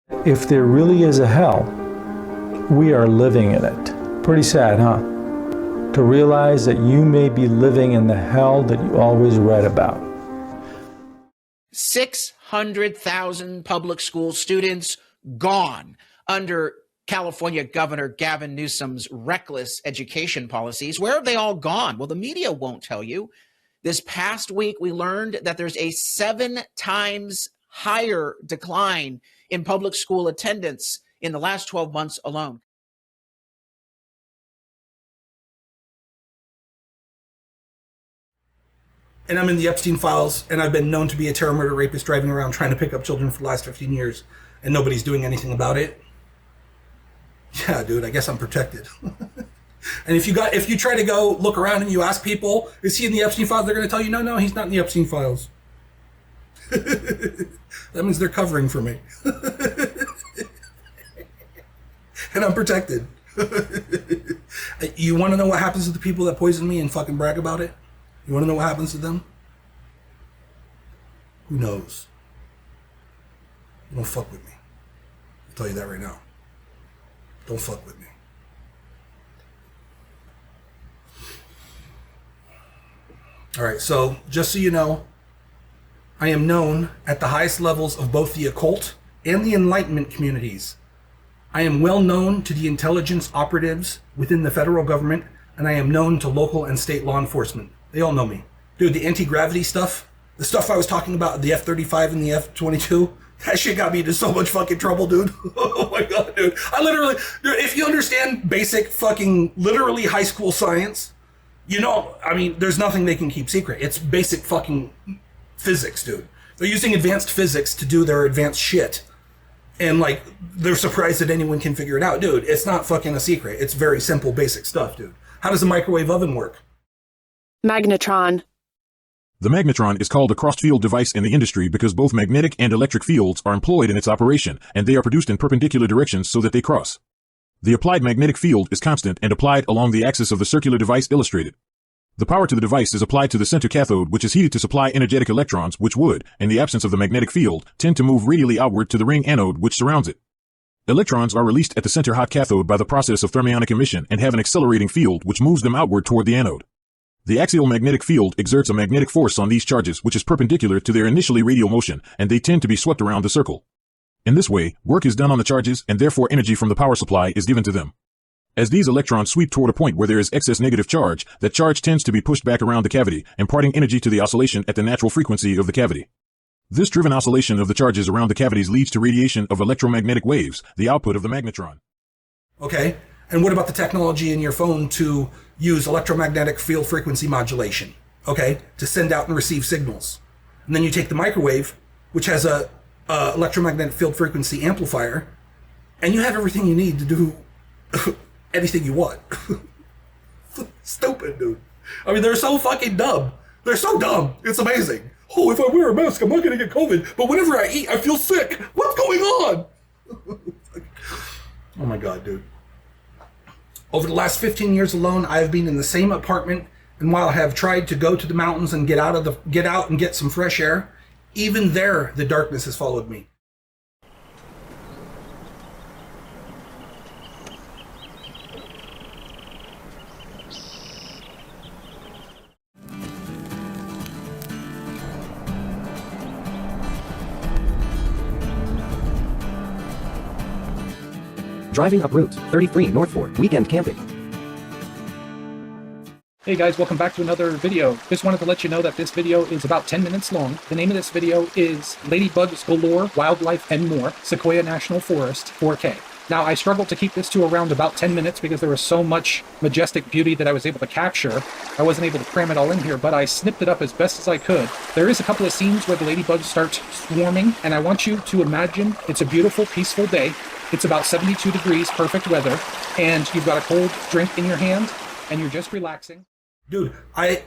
If there really is a hell, we are living in it. Pretty sad, huh? To realize that you may be living in the hell that you always read about. 600,000 public school students gone under California Governor Gavin Newsom's reckless education policies. Where have they all gone? Well, the media won't tell you. This past week, we learned that there's a 7 times higher decline in public school attendance in the last 12 months alone. And I'm in the Epstein files, and I've been known to be a terror murder rapist driving around trying to pick up children for the last 15 years, and nobody's doing anything about it. Yeah, dude, I guess I'm protected. And if you try to go look around and you ask people, is he in the Epstein files? They're going to tell you, no, he's not in the Epstein files. That means they're covering for me. And I'm protected. You want to know what happens to the people that poison me and fucking brag about it? You want to know what happens to them? Who knows? Don't fuck with me. I'll tell you that right now. Don't fuck with me. All right, so just so you know, I am known at the highest levels of both the occult and the Enlightenment communities. I am well known to the intelligence operatives within the federal government, and I am known to local and state law enforcement. They all know me. Dude, the anti-gravity stuff, the stuff I was talking about, the F-35 and the F-22, that shit got me into so much fucking trouble, dude. Oh my God, dude. Dude, if you understand basic fucking, literally high school science, you know, I mean, there's nothing they can keep secret. It's basic fucking physics, dude. They're using advanced physics to do their advanced shit. And, like, they're surprised that anyone can figure it out. Dude, it's not fucking a secret. It's very simple, basic stuff, dude. How does a microwave oven work? Magnetron. The magnetron is called a crossed-field device in the industry because both magnetic and electric fields are employed in its operation, and they are produced in perpendicular directions so that they cross. The applied magnetic field is constant and applied along the axis of the circular device illustrated. The power to the device is applied to the center cathode, which is heated to supply energetic electrons, which would, in the absence of the magnetic field, tend to move radially outward to the ring anode which surrounds it. Electrons are released at the center hot cathode by the process of thermionic emission and have an accelerating field which moves them outward toward the anode. The axial magnetic field exerts a magnetic force on these charges which is perpendicular to their initially radial motion, and they tend to be swept around the circle. In this way, work is done on the charges, and therefore energy from the power supply is given to them. As these electrons sweep toward a point where there is excess negative charge, that charge tends to be pushed back around the cavity, imparting energy to the oscillation at the natural frequency of the cavity. This driven oscillation of the charges around the cavities leads to radiation of electromagnetic waves, the output of the magnetron. Okay, and what about the technology in your phone to use electromagnetic field frequency modulation, okay, to send out and receive signals? And then you take the microwave, which has a electromagnetic field frequency amplifier, and you have everything you need to do anything you want. Stupid, dude. I mean, they're so fucking dumb. They're so dumb. It's amazing. Oh, if I wear a mask, I'm not going to get COVID, but whenever I eat, I feel sick. What's going on? Oh my God, dude. Over the last 15 years alone, I have been in the same apartment, and while I have tried to go to the mountains and get out and get some fresh air, even there, the darkness has followed me. Driving up Route 33 north for weekend camping. Hey guys, welcome back to another video. Just wanted to let you know that this video is about 10 minutes long. The name of this video is Ladybugs Galore, Wildlife and More, Sequoia National Forest 4K. Now, I struggled to keep this to around about 10 minutes because there was so much majestic beauty that I was able to capture. I wasn't able to cram it all in here, but I snipped it up as best as I could. There is a couple of scenes where the ladybugs start swarming, and I want you to imagine it's a beautiful, peaceful day. It's about 72 degrees, perfect weather, and you've got a cold drink in your hand, and you're just relaxing. Dude, I've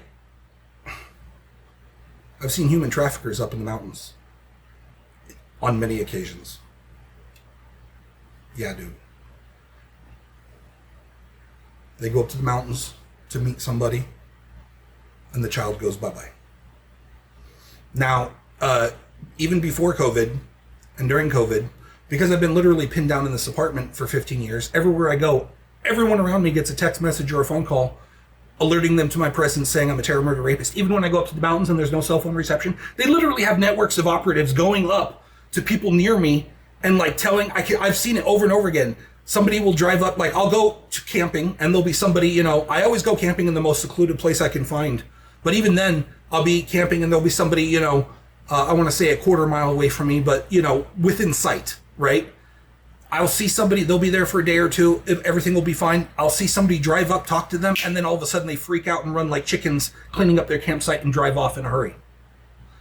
seen human traffickers up in the mountains on many occasions. Yeah, dude. They go up to the mountains to meet somebody, and the child goes bye-bye. Now, even before COVID and during COVID, Because I've been literally pinned down in this apartment for 15 years. Everywhere I go, everyone around me gets a text message or a phone call alerting them to my presence saying I'm a terror murder rapist. Even when I go up to the mountains and there's no cell phone reception, they literally have networks of operatives going up to people near me and like telling, I've seen it over and over again. Somebody will drive up, like I'll go to camping and there'll be somebody, you know, I always go camping in the most secluded place I can find. But even then I'll be camping and there'll be somebody, you know, I want to say a quarter mile away from me, but you know, within sight, right? I'll see somebody, they'll be there for a day or two, if everything will be fine. I'll see somebody drive up, talk to them, and then all of a sudden they freak out and run like chickens, cleaning up their campsite and drive off in a hurry.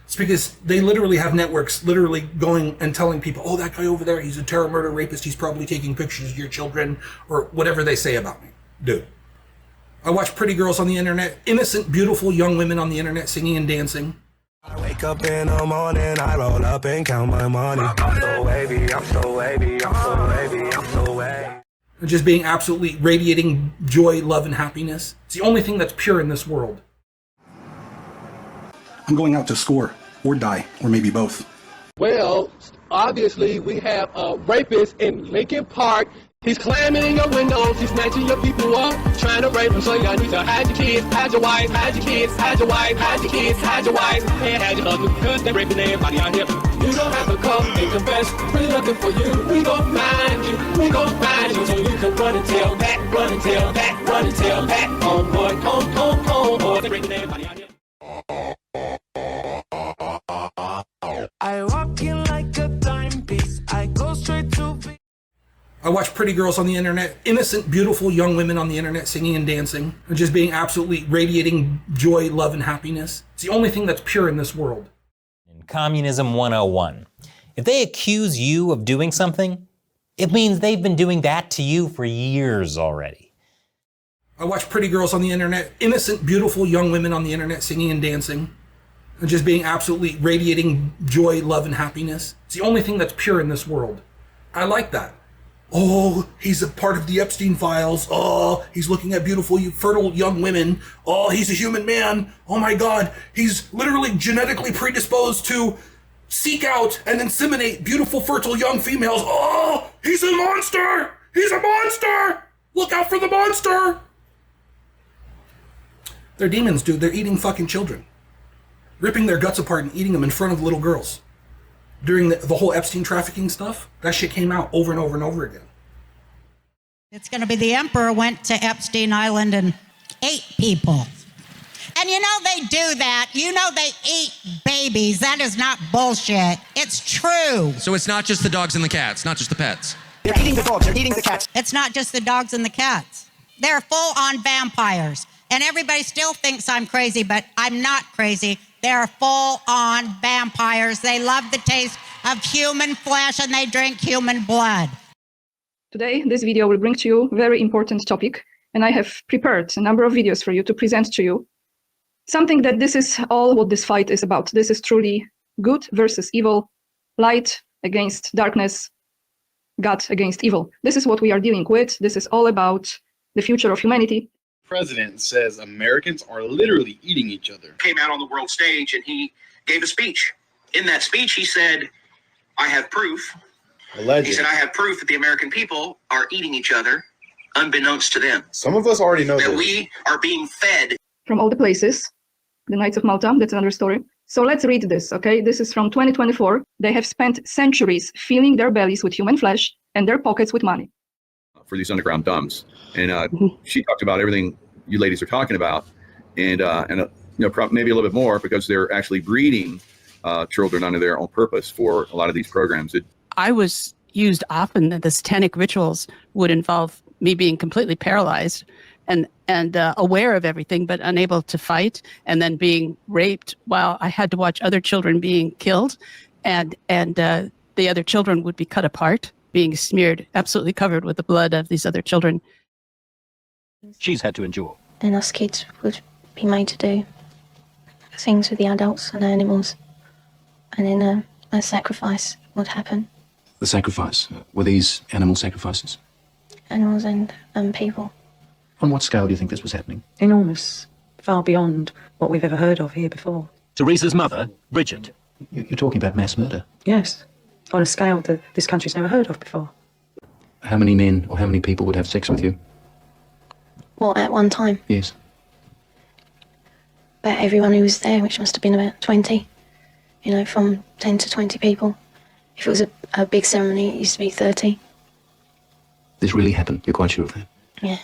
It's because they literally have networks literally going and telling people, oh, that guy over there, he's a terror murder rapist, he's probably taking pictures of your children, or whatever they say about me. Dude. I watch pretty girls on the internet, innocent, beautiful young women on the internet singing and dancing. I wake up in the morning, I roll up and count my money. I'm so wavy, I'm so wavy, I'm so wavy, I'm so wavy. Just being absolutely radiating joy, love, and happiness. It's the only thing that's pure in this world. I'm going out to score, or die, or maybe both. Well, obviously we have a rapist in Lincoln Park. He's climbing in your windows, he's snatching your people up, trying to rape them, so y'all need to hide your kids, hide your wife, hide your kids, hide your wife, hide your kids, hide your wife, and hide your husband, because they're raping everybody out here. You don't have to come and confess, we're looking for you, we gon' find you, we gon' find you, so you can run and tell that, run and tell that, run and tell that, homeboy, boy, they're raping everybody out here. I walk in like a timepiece, I go straight to... I watch pretty girls on the internet, innocent, beautiful young women on the internet singing and dancing, and just being absolutely radiating joy, love, and happiness. It's the only thing that's pure in this world. In Communism 101, if they accuse you of doing something, it means they've been doing that to you for years already. I watch pretty girls on the internet, innocent, beautiful young women on the internet singing and dancing, and just being absolutely radiating joy, love, and happiness. It's the only thing that's pure in this world. I like that. Oh, he's a part of the Epstein files. Oh, he's looking at beautiful, fertile young women. Oh, he's a human man. Oh my God, he's literally genetically predisposed to seek out and inseminate beautiful, fertile young females. Oh, he's a monster. He's a monster. Look out for the monster. They're demons, dude. They're eating fucking children. Ripping their guts apart and eating them in front of little girls. During the whole Epstein trafficking stuff, that shit came out over and over and over again. It's going to be the emperor went to Epstein Island and ate people. And you know they do that. You know they eat babies. That is not bullshit. It's true. So it's not just the dogs and the cats, not just the pets. They're eating the dogs, they're eating the cats. It's not just the dogs and the cats. They're full-on vampires. And everybody still thinks I'm crazy, but I'm not crazy. They're full-on vampires. They love the taste of human flesh and they drink human blood. Today, this video will bring to you a very important topic, and I have prepared a number of videos for you to present to you. Something that this is all what this fight is about. This is truly good versus evil, light against darkness, God against evil. This is what we are dealing with. This is all about the future of humanity. President says Americans are literally eating each other. Came out on the world stage and he gave a speech. In that speech, he said, I have proof. Allegedly. He said, I have proof that the American people are eating each other unbeknownst to them. Some of us already know that this. We are being fed. From all the places, the Knights of Malta, that's another story. So let's read this, okay? This is from 2024. They have spent centuries filling their bellies with human flesh and their pockets with money. For these underground dumps, and she talked about everything you ladies are talking about, and maybe a little bit more because they're actually breeding children under their own purpose for a lot of these programs. I was used often that the satanic rituals would involve me being completely paralyzed and aware of everything, but unable to fight, and then being raped while I had to watch other children being killed, and the other children would be cut apart, being smeared, absolutely covered with the blood of these other children. She's had to endure. And us kids would be made to do things with the adults and animals, and then a sacrifice would happen. The sacrifice, were these animal sacrifices? Animals and people. On what scale do you think this was happening? Enormous, far beyond what we've ever heard of here before. Teresa's mother, Bridget. You're talking about mass murder? Yes. on a scale that this country's never heard of before. How many men or how many people would have sex with you? What, at one time? Yes. About everyone who was there, which must have been about 20. You know, from 10 to 20 people. If it was a big ceremony, it used to be 30. This really happened? You're quite sure of that? Yeah.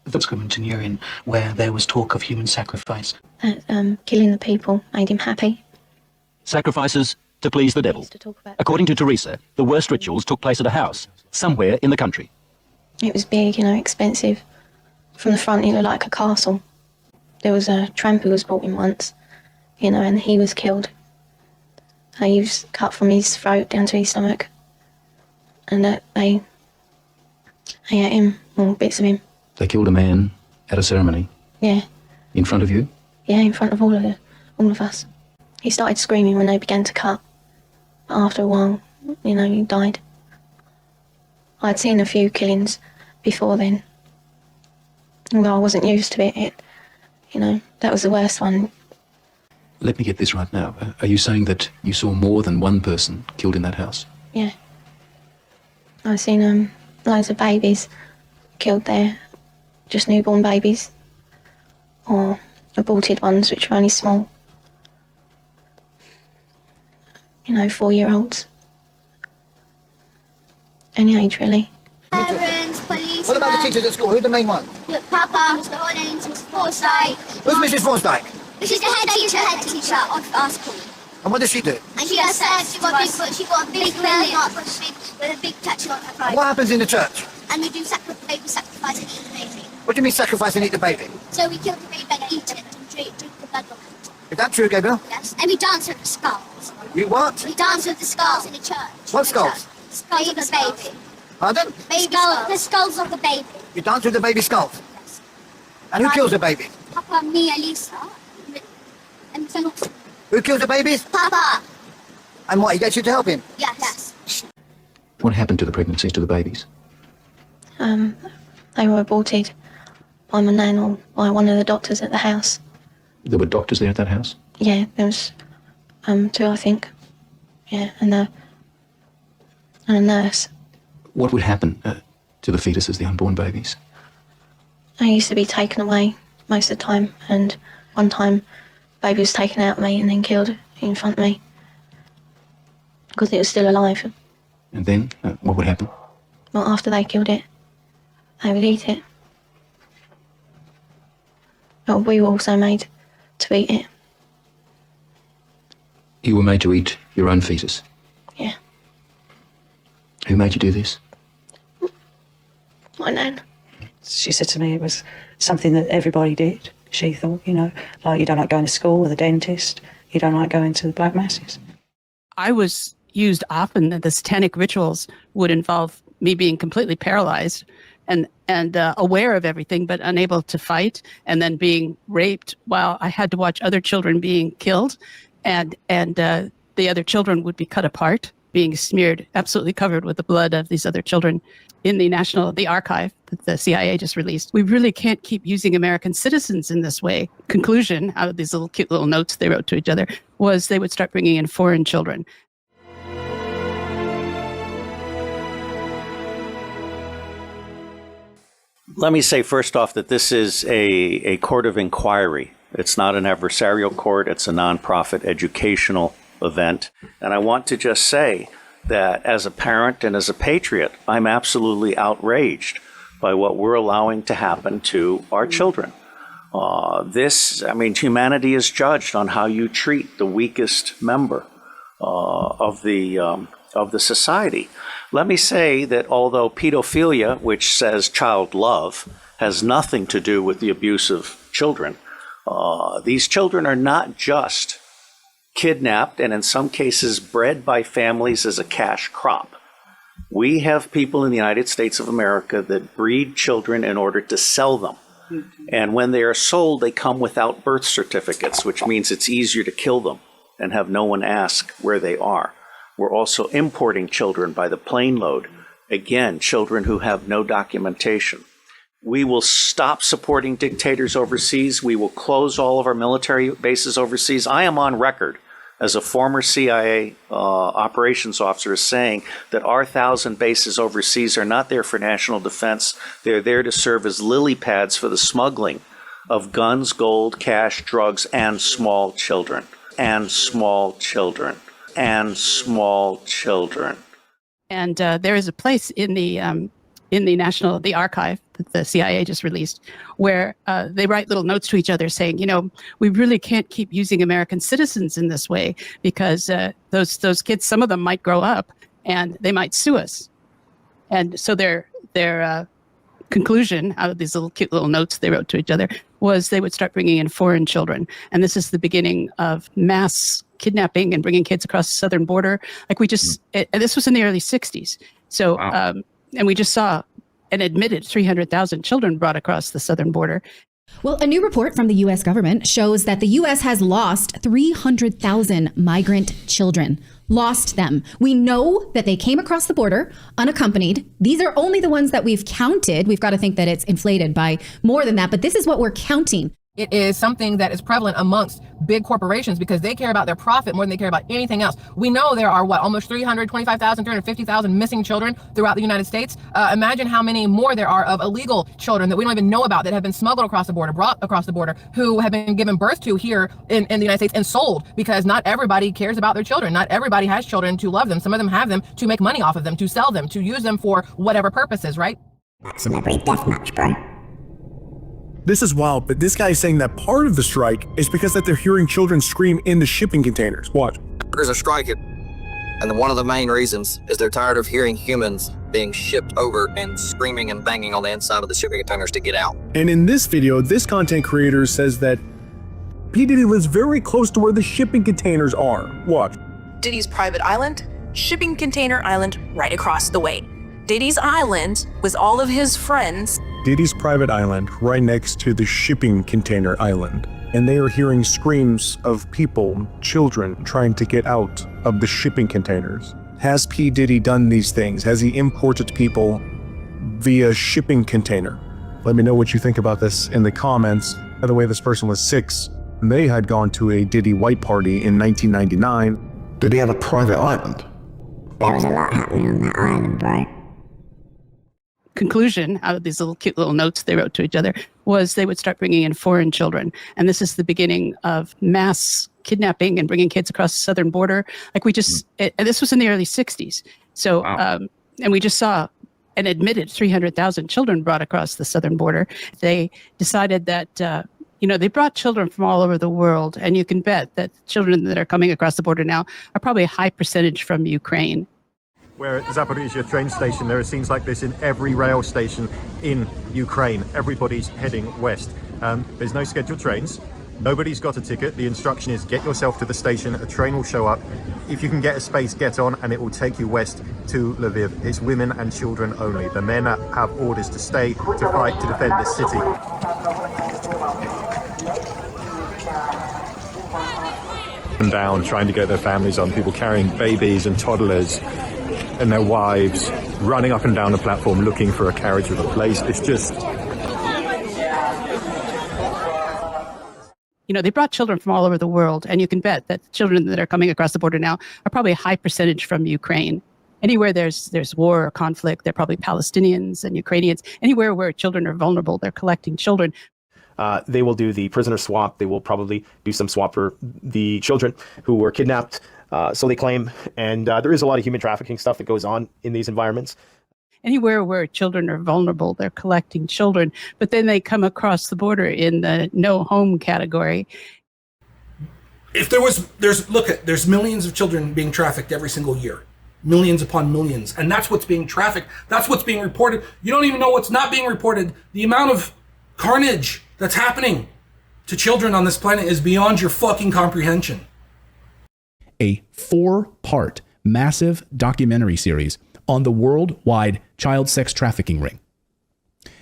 The document in urine where there was talk of human sacrifice. Killing the people made him happy. Sacrifices to please the devil. According to Teresa, the worst rituals took place at a house, somewhere in the country. It was big, you know, expensive. From the front, it looked like a castle. There was a tramp who was brought in once, you know, and he was killed. He was cut from his throat down to his stomach. And they ate him, or bits of him. They killed a man at a ceremony? Yeah. In front of you? Yeah, in front of all of us. He started screaming when they began to cut. But after a while, you know, he died. I'd seen a few killings before then. Although I wasn't used to it, you know, that was the worst one. Let me get this right now. Are you saying that you saw more than one person killed in that house? Yeah. I've seen loads of babies killed there. Just newborn babies. Or aborted ones, which were only small. You know, 4-year-olds. Any age, really. Parents, police. What about the teachers at school? Who's the main one? Look, Papa, Mr. Orion, Mrs. Forsyth. Who's Mrs. Forsyth? She's the head teacher of our school. And what does she do? And she does sex. She got a big belly with a big tattoo on her pride. What happens in the church? And we do baby sacrifice and eat the baby. What do you mean sacrifice and eat the baby? So we kill the baby and eat it and drink the blood from it. Is that true, Gabriel? Yes. And we dance with the skulls. You what? We dance with the skulls in the church. What skulls? Skulls of the baby. Pardon? The skulls of the baby. You dance with the baby skulls? Yes. And who kills the baby? Papa, me, and Lisa. And who kills the babies? Papa. And what, he gets you to help him? Yes. What happened to the pregnancies, to the babies? They were aborted by my nan or by one of the doctors at the house. There were doctors there at that house? Yeah, there was 2, I think. Yeah, and a nurse. What would happen to the fetuses, the unborn babies? I used to be taken away most of the time, and one time baby was taken out of me and then killed in front of me because it was still alive. And then what would happen? Well, after they killed it, they would eat it. But we were also made to eat it. You were made to eat your own fetus? Yeah. Who made you do this? My nan. She said to me it was something that everybody did. She thought, you know, like you don't like going to school or the dentist, you don't like going to the black masses. I was used often that the satanic rituals would involve me being completely paralyzed and aware of everything but unable to fight, and then being raped while I had to watch other children being killed, and the other children would be cut apart, being smeared, absolutely covered with the blood of these other children in the archive that the CIA just released. We really can't keep using American citizens in this way. Conclusion, out of these little cute little notes they wrote to each other, was they would start bringing in foreign children. Let me say first off that this is a court of inquiry. It's not an adversarial court. It's a nonprofit educational event. And I want to just say that as a parent and as a patriot, I'm absolutely outraged by what we're allowing to happen to our children. Humanity is judged on how you treat the weakest member of the society. Let me say that although pedophilia, which says child love, has nothing to do with the abuse of children, these children are not just kidnapped and in some cases bred by families as a cash crop. We have people in the United States of America that breed children in order to sell them. And when they are sold, they come without birth certificates, which means it's easier to kill them and have no one ask where they are. We're also importing children by the plane load. Again, children who have no documentation. We will stop supporting dictators overseas. We will close all of our military bases overseas. I am on record as a former CIA operations officer, is saying that our 1,000 bases overseas are not there for national defense. They're there to serve as lily pads for the smuggling of guns, gold, cash, drugs, and small children. And small children. And small children. And there is a place in the archive that the CIA just released, where they write little notes to each other saying, you know, we really can't keep using American citizens in this way because those kids, some of them might grow up and they might sue us. And so their conclusion out of these little cute little notes they wrote to each other was they would start bringing in foreign children. And this is the beginning of mass kidnapping and bringing kids across the southern border. Like we just, and this was in the early 60s. So, and we just saw an admitted 300,000 children brought across the southern border. Well, a new report from the U.S. government shows that the U.S. has lost 300,000 migrant children. Lost them. We know that they came across the border unaccompanied. These are only the ones that we've counted. We've got to think that it's inflated by more than that, but this is what we're counting. It is something that is prevalent amongst big corporations because they care about their profit more than they care about anything else. We know there are, almost 325,000, 350,000 missing children throughout the United States. Imagine how many more there are of illegal children that we don't even know about that have been smuggled across the border, brought across the border, who have been given birth to here in the United States and sold because not everybody cares about their children. Not everybody has children to love them. Some of them have them to make money off of them, to sell them, to use them for whatever purposes, right? Celebrity deathmatch, bro. This is wild, but this guy is saying that part of the strike is because that they're hearing children scream in the shipping containers. Watch. Workers are striking, and one of the main reasons is they're tired of hearing humans being shipped over and screaming and banging on the inside of the shipping containers to get out. And in this video, this content creator says that P. Diddy lives very close to where the shipping containers are. Watch. Diddy's private island, shipping container island right across the way. Diddy's island was all of his friends. Diddy's private island right next to the shipping container island. And they are hearing screams of people, children, trying to get out of the shipping containers. Has P. Diddy done these things? Has he imported people via shipping container? Let me know what you think about this in the comments. By the way, this person was 6. And they had gone to a Diddy white party in 1999. Did he have a private island? There was a lot happening on that island, right? Conclusion out of these little cute little notes they wrote to each other was they would start bringing in foreign children. And this is the beginning of mass kidnapping and bringing kids across the southern border. Like we just, and this was in the early 60s. So, and we just saw an admitted 300,000 children brought across the southern border. They decided that, they brought children from all over the world. And you can bet that children that are coming across the border now are probably a high percentage from Ukraine. Where at Zaporizhzhia train station, there are scenes like this in every rail station in Ukraine. Everybody's heading west. There's no scheduled trains. Nobody's got a ticket. The instruction is get yourself to the station. A train will show up. If you can get a space, get on, and it will take you west to Lviv. It's women and children only. The men have orders to stay, to fight, to defend this city. And down, trying to get their families on. People carrying babies and toddlers and their wives running up and down the platform looking for a carriage with a place. It's just... They brought children from all over the world, and you can bet that children that are coming across the border now are probably a high percentage from Ukraine. Anywhere there's war or conflict, they're probably Palestinians and Ukrainians. Anywhere where children are vulnerable, they're collecting children. They will do the prisoner swap. They will probably do some swap for the children who were kidnapped. So they claim, and there is a lot of human trafficking stuff that goes on in these environments. Anywhere where children are vulnerable, they're collecting children, but then they come across the border in the no home category. If there's millions of children being trafficked every single year, millions upon millions, and that's what's being trafficked. That's what's being reported. You don't even know what's not being reported. The amount of carnage that's happening to children on this planet is beyond your fucking comprehension. A 4-part massive documentary series on the worldwide child sex trafficking ring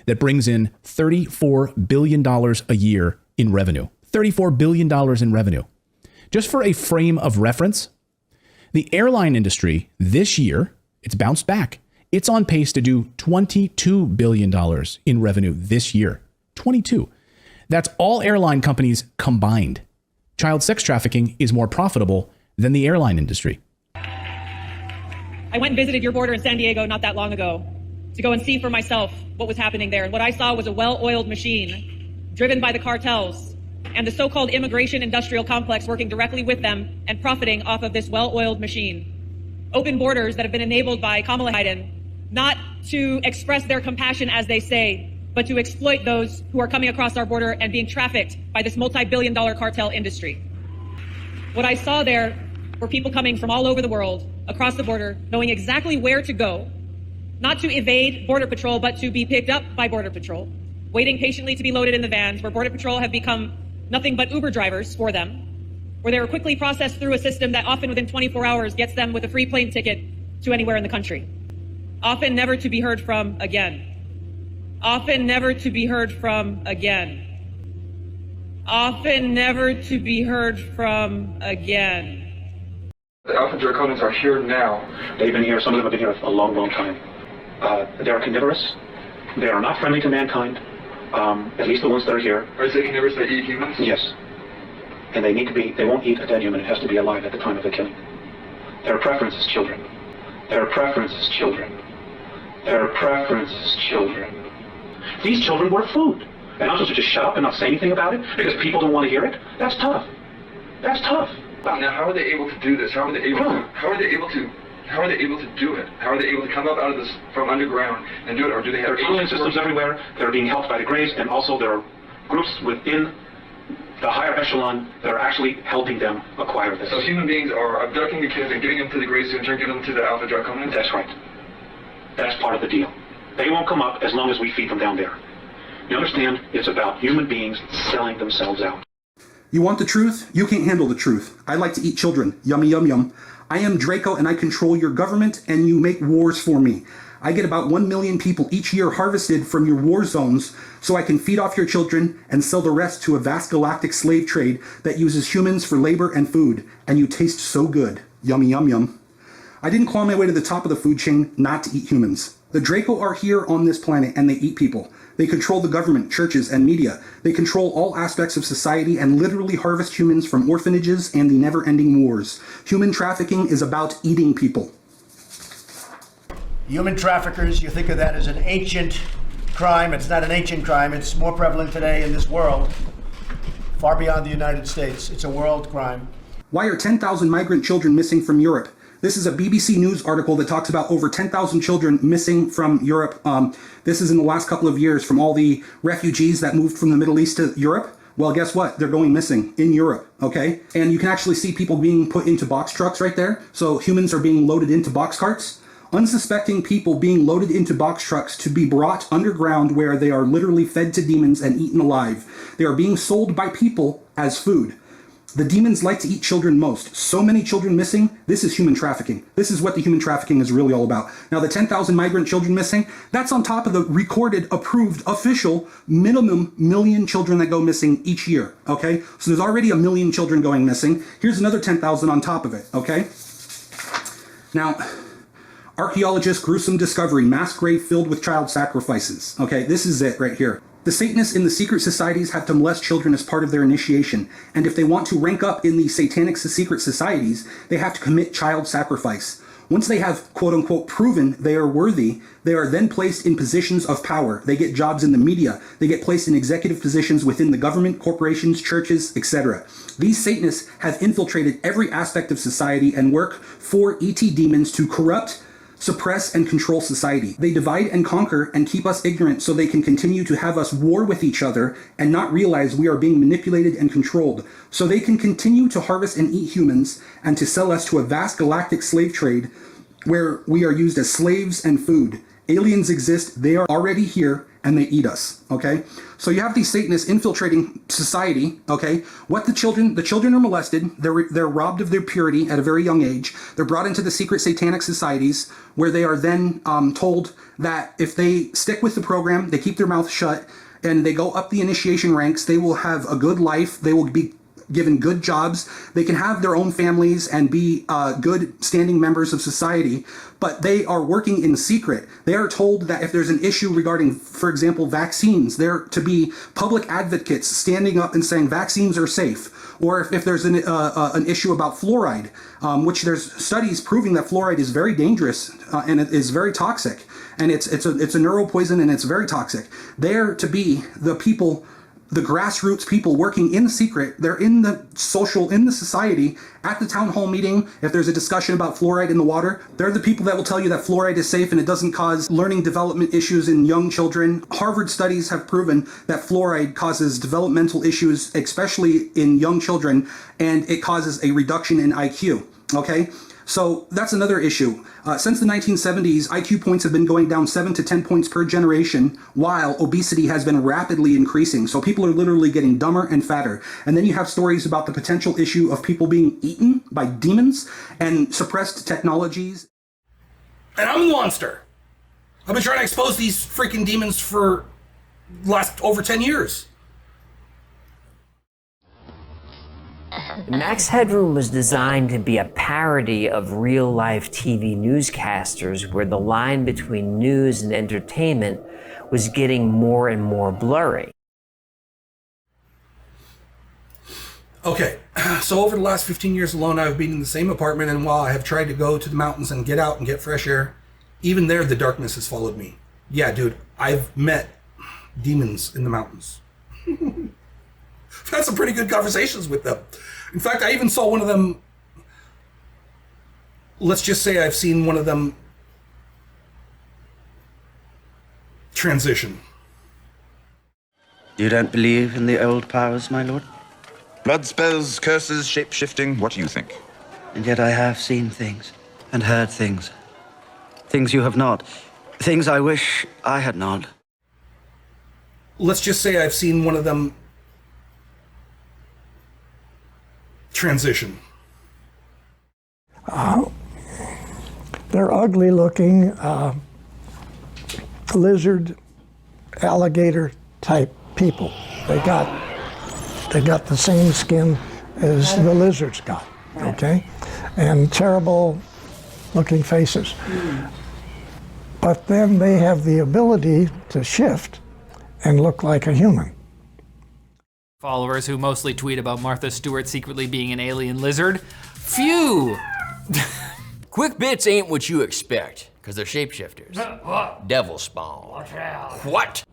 that brings in $34 billion a year in revenue. $34 billion in revenue. Just for a frame of reference, the airline industry this year, it's bounced back. It's on pace to do $22 billion in revenue this year. 22. That's all airline companies combined. Child sex trafficking is more profitable than the airline industry. I went and visited your border in San Diego not that long ago to go and see for myself what was happening there. And what I saw was a well-oiled machine driven by the cartels and the so-called immigration industrial complex working directly with them and profiting off of this well-oiled machine. Open borders that have been enabled by Kamala Biden not to express their compassion, as they say, but to exploit those who are coming across our border and being trafficked by this multi-billion-dollar cartel industry. What I saw there were people coming from all over the world, across the border, knowing exactly where to go, not to evade Border Patrol, but to be picked up by Border Patrol, waiting patiently to be loaded in the vans, where Border Patrol have become nothing but Uber drivers for them, where they were quickly processed through a system that often within 24 hours gets them with a free plane ticket to anywhere in the country. Often never to be heard from again. Often never to be heard from again. Often never to be heard from again. The Alpha Draconians are here now. They've been here, some of them have been here a long, long time. They are carnivorous. They are not friendly to mankind, at least the ones that are here. Are they carnivorous that eat humans? Yes. And they need to be, they won't eat a dead human, it has to be alive at the time of the killing. Their preference is children. Their preference is children. Their preference is children. These children were food. And I'm supposed to just shut up and not say anything about it because people don't want to hear it? That's tough. That's tough. Now, how are they able to do this? How are they able to? How are they able to? How are they able to do it? How are they able to come up out of this from underground and do it? Or do they have? There are tunneling systems everywhere that are being helped by the Greys, and also there are groups within the higher echelon that are actually helping them acquire this. So human beings are abducting the kids and getting them to the Greys to in turn give them to the Alpha Draconians? That's right. That's part of the deal. They won't come up as long as we feed them down there. You understand? It's about human beings selling themselves out. You want the truth? You can't handle the truth. I like to eat children. Yummy, yum, yum. I am Draco and I control your government and you make wars for me. I get about 1 million people each year harvested from your war zones so I can feed off your children and sell the rest to a vast galactic slave trade that uses humans for labor and food. And you taste so good. Yummy, yum, yum. I didn't claw my way to the top of the food chain not to eat humans. The Draco are here on this planet and they eat people. They control the government, churches, and media. They control all aspects of society and literally harvest humans from orphanages and the never-ending wars. Human trafficking is about eating people. Human traffickers, you think of that as an ancient crime. It's not an ancient crime. It's more prevalent today in this world, far beyond the United States. It's a world crime. Why are 10,000 migrant children missing from Europe? This is a BBC News article that talks about over 10,000 children missing from Europe. This is in the last couple of years from all the refugees that moved from the Middle East to Europe. Well, guess what? They're going missing in Europe, okay? And you can actually see people being put into box trucks right there. So humans are being loaded into box carts. Unsuspecting people being loaded into box trucks to be brought underground where they are literally fed to demons and eaten alive. They are being sold by people as food. The demons like to eat children most. So many children missing, this is human trafficking. This is what the human trafficking is really all about. Now, the 10,000 migrant children missing, that's on top of the recorded, approved, official minimum million children that go missing each year, okay? So there's already 1 million children going missing. Here's another 10,000 on top of it, okay? Now, archaeologists, gruesome discovery, mass grave filled with child sacrifices. Okay, this is it right here. The Satanists in the secret societies have to molest children as part of their initiation, and if they want to rank up in the satanic secret societies, they have to commit child sacrifice. Once they have, quote-unquote, proven they are worthy, they are then placed in positions of power. They get jobs in the media. They get placed in executive positions within the government, corporations, churches, etc. These Satanists have infiltrated every aspect of society and work for ET demons to corrupt, suppress, and control society. They divide and conquer and keep us ignorant so they can continue to have us war with each other and not realize we are being manipulated and controlled. So they can continue to harvest and eat humans and to sell us to a vast galactic slave trade where we are used as slaves and food. Aliens exist, they are already here, and they eat us, okay? So you have these Satanists infiltrating society, okay? The children are molested, they're robbed of their purity at a very young age, they're brought into the secret satanic societies where they are then told that if they stick with the program, they keep their mouth shut, and they go up the initiation ranks, they will have a good life, they will be given good jobs. They can have their own families and be good standing members of society, but they are working in secret. They are told that if there's an issue regarding, for example, vaccines, they're to be public advocates standing up and saying vaccines are safe. Or if there's an issue about fluoride, which there's studies proving that fluoride is very dangerous and it is very toxic. And it's a neuropoison and it's very toxic. They're to be the people, the grassroots people working in secret. They're in the society at the town hall meeting. If there's a discussion about fluoride in the water, they're the people that will tell you that fluoride is safe and it doesn't cause learning development issues in young children. Harvard studies have proven that fluoride causes developmental issues, especially in young children, and it causes a reduction in IQ. Okay? So that's another issue. Since the 1970s, IQ points have been going down 7 to 10 points per generation, while obesity has been rapidly increasing. So people are literally getting dumber and fatter. And then you have stories about the potential issue of people being eaten by demons and suppressed technologies. And I'm the monster. I've been trying to expose these freaking demons for last over 10 years. Max Headroom was designed to be a parody of real-life TV newscasters where the line between news and entertainment was getting more and more blurry. Okay, so over the last 15 years alone, I've been in the same apartment, and while I have tried to go to the mountains and get out and get fresh air, even there, the darkness has followed me. Yeah, dude, I've met demons in the mountains. I've had some pretty good conversations with them. In fact, I even saw one of them. Let's just say I've seen one of them transition. You don't believe in the old powers, my lord? Blood spells, curses, shape-shifting, what do you think? And yet I have seen things and heard things. Things you have not. Things I wish I had not. Let's just say I've seen one of them transition. They're ugly looking, lizard, alligator type people. They got the same skin as the lizards got, okay? And terrible looking faces. But then they have the ability to shift and look like a human. Followers who mostly tweet about Martha Stewart secretly being an alien lizard. Phew! Quick bits ain't what you expect, because they're shapeshifters. What? Devil spawn. Watch out. What?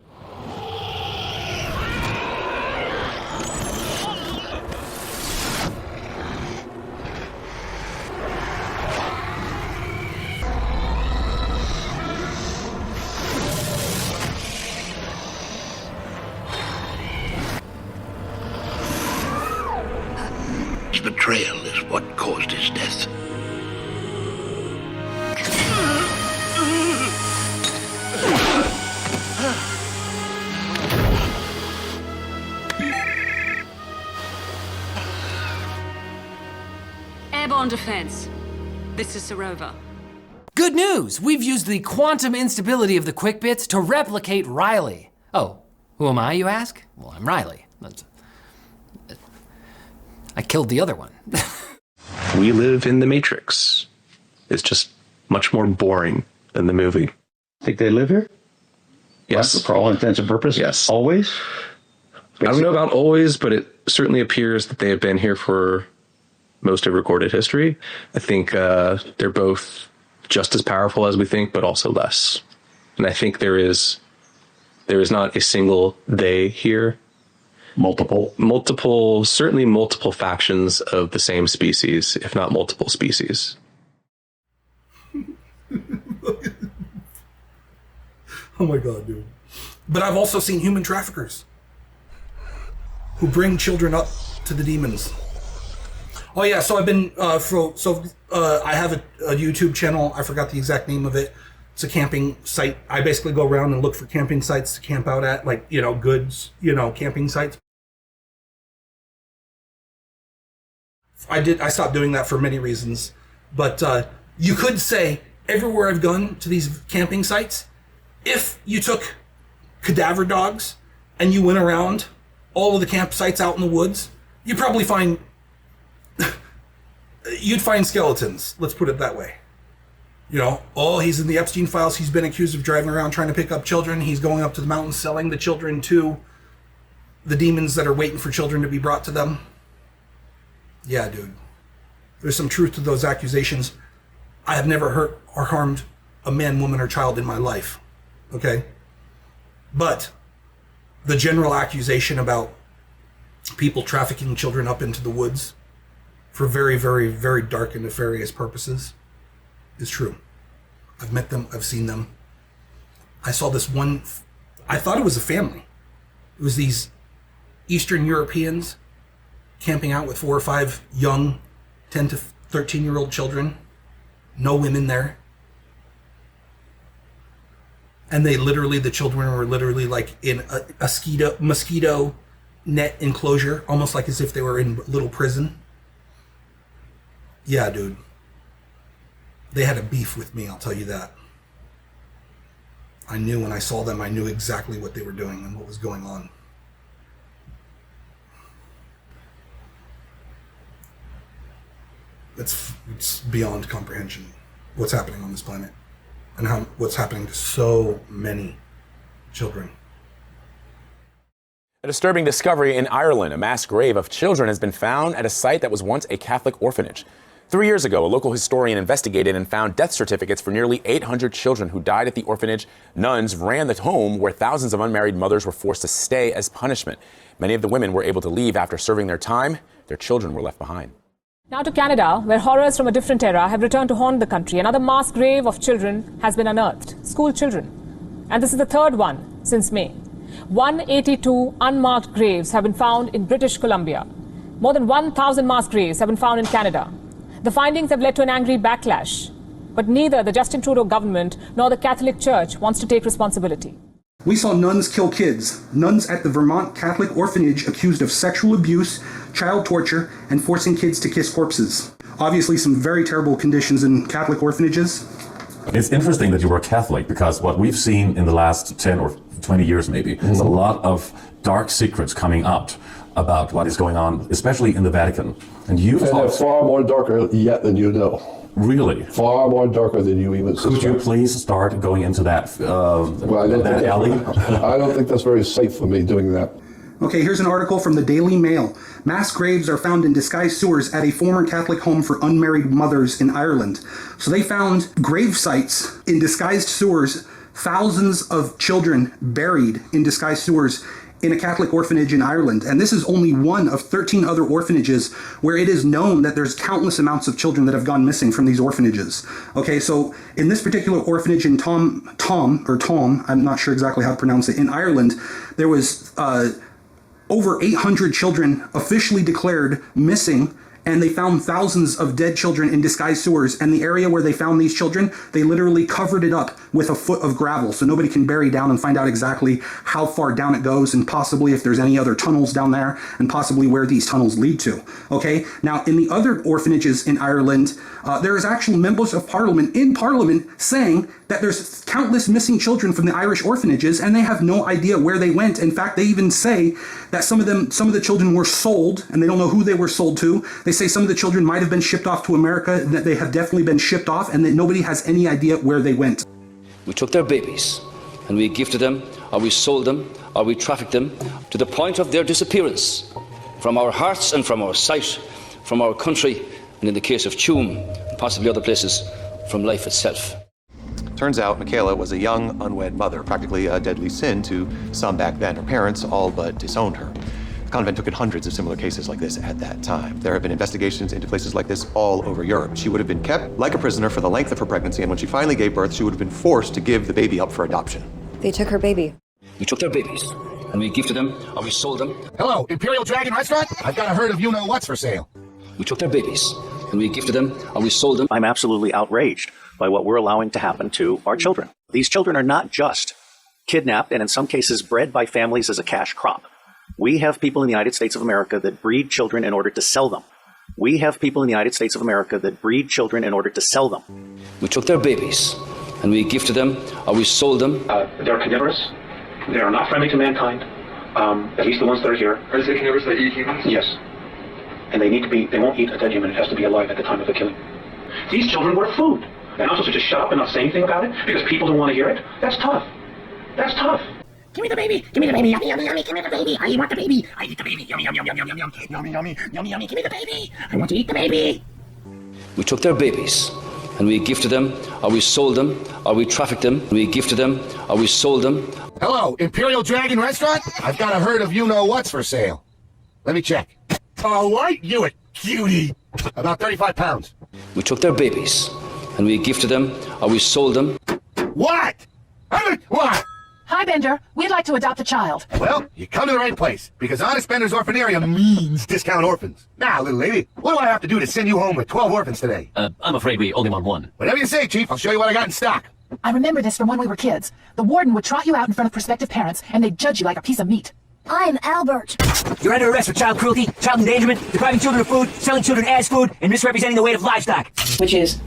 Betrayal is what caused his death. Airborne defense. This is Sarova. Good news! We've used the quantum instability of the quick bits to replicate Riley. Oh, who am I, you ask? Well, I'm Riley. I killed the other one. We live in the Matrix. It's just much more boring than the movie. Think they live here? Yes. For all intents and purposes? Yes. Always? I don't know about always, but it certainly appears that they have been here for most of recorded history. I think they're both just as powerful as we think, but also less. And I think there is not a single they here. Multiple, certainly multiple factions of the same species, if not multiple species. Oh my God, dude. But I've also seen human traffickers who bring children up to the demons. Oh yeah, so I've been, I have a YouTube channel, I forgot the exact name of it. It's a camping site. I basically go around and look for camping sites to camp out at, like, goods, camping sites. I stopped doing that for many reasons, but you could say everywhere I've gone to these camping sites, if you took cadaver dogs and you went around all of the campsites out in the woods, you'd probably find skeletons. Let's put it that way. You know, oh, he's in the Epstein files. He's been accused of driving around trying to pick up children. He's going up to the mountains selling the children to the demons that are waiting for children to be brought to them. Yeah, dude. There's some truth to those accusations. I have never hurt or harmed a man, woman, or child in my life. Okay? But the general accusation about people trafficking children up into the woods for very, very, very dark and nefarious purposes is true. I've met them. I've seen them. I saw this one. I thought it was a family. It was these Eastern Europeans camping out with 4 or 5 young 10 to 13-year-old children. No women there. And the children were literally like in a mosquito net enclosure, almost like as if they were in a little prison. Yeah, dude. They had a beef with me, I'll tell you that. I knew when I saw them, I knew exactly what they were doing and what was going on. It's beyond comprehension what's happening on this planet and what's happening to so many children. A disturbing discovery in Ireland. A mass grave of children has been found at a site that was once a Catholic orphanage. 3 years ago, a local historian investigated and found death certificates for nearly 800 children who died at the orphanage. Nuns ran the home where thousands of unmarried mothers were forced to stay as punishment. Many of the women were able to leave after serving their time. Their children were left behind. Now to Canada, where horrors from a different era have returned to haunt the country. Another mass grave of children has been unearthed. School children. And this is the third one since May. 182 unmarked graves have been found in British Columbia. More than 1,000 mass graves have been found in Canada. The findings have led to an angry backlash. But neither the Justin Trudeau government nor the Catholic Church wants to take responsibility. We saw nuns kill kids. Nuns at the Vermont Catholic orphanage accused of sexual abuse, child torture, and forcing kids to kiss corpses. Obviously some very terrible conditions in Catholic orphanages. It's interesting that you were Catholic, because what we've seen in the last 10 or 20 years maybe is a lot of dark secrets coming out about what is going on, especially in the Vatican. And they're far more darker yet than you know. Really? Far more darker than you even suspect. Could you please start going into that, that alley? I don't think that's very safe for me doing that. Okay, here's an article from the Daily Mail. Mass graves are found in disguised sewers at a former Catholic home for unmarried mothers in Ireland. So they found grave sites in disguised sewers, thousands of children buried in disguised sewers in a Catholic orphanage in Ireland. And this is only one of 13 other orphanages where it is known that there's countless amounts of children that have gone missing from these orphanages. Okay, so in this particular orphanage in Tom, I'm not sure exactly how to pronounce it, in Ireland, there was over 800 children officially declared missing, and they found thousands of dead children in disguised sewers. And the area where they found these children, they literally covered it up with a foot of gravel so nobody can bury down and find out exactly how far down it goes, and possibly if there's any other tunnels down there, and possibly where these tunnels lead to. Okay, now in the other orphanages in Ireland, there is actually members of Parliament in Parliament saying that there's countless missing children from the Irish orphanages, and they have no idea where they went. In fact, they even say that some of the children were sold, and they don't know who they were sold to. They say some of the children might have been shipped off to America, that they have definitely been shipped off, and that nobody has any idea where they went. We took their babies, and we gifted them, or we sold them, or we trafficked them, to the point of their disappearance, from our hearts and from our sight, from our country, and in the case of Tuam, and possibly other places, from life itself. Turns out Michaela was a young, unwed mother, practically a deadly sin to some back then. Her parents all but disowned her. The convent took in hundreds of similar cases like this at that time. There have been investigations into places like this all over Europe. She would have been kept like a prisoner for the length of her pregnancy, and when she finally gave birth, she would have been forced to give the baby up for adoption. They took her baby. We took their babies, and we gifted them, or we sold them. Hello, Imperial Dragon Restaurant? I've got a herd of you-know-what's for sale. We took their babies, and we gifted them, or we sold them. I'm absolutely outraged by what we're allowing to happen to our children. These children are not just kidnapped and in some cases bred by families as a cash crop. We have people in the United States of America that breed children in order to sell them. We have people in the United States of America that breed children in order to sell them. We took their babies, and we gifted them, or we sold them. They're carnivorous. They are not friendly to mankind, at least the ones that are here. Are they carnivorous that eat humans? Yes. And they won't eat a dead human. It has to be alive at the time of the killing. These children were food. And I'm supposed to just shut up and not say anything about it because people don't want to hear it? That's tough. That's tough. Give me the baby. Give me the baby. Yummy, yummy, yummy. Give me the baby. I want the baby. I eat the baby. Yummy, yummy, yummy, yummy, yummy, yummy, yummy, yummy, yummy. Give me the baby. I want to eat the baby. We took their babies and we gifted them, or we sold them, or we trafficked them. We gifted them, or we sold them. Hello, Imperial Dragon Restaurant? I've got a herd of you-know-what's for sale. Let me check. All right, you a cutie. About 35 pounds. We took their babies and we gifted them, or we sold them. What? What? Hi, Bender. We'd like to adopt a child. Well, you come to the right place, because Honest Bender's Orphanarium means discount orphans. Now, little lady, what do I have to do to send you home with 12 orphans today? I'm afraid we only want one. Whatever you say, Chief. I'll show you what I got in stock. I remember this from when we were kids. The warden would trot you out in front of prospective parents, and they'd judge you like a piece of meat. I'm Albert. You're under arrest for child cruelty, child endangerment, depriving children of food, selling children as food, and misrepresenting the weight of livestock. Which is,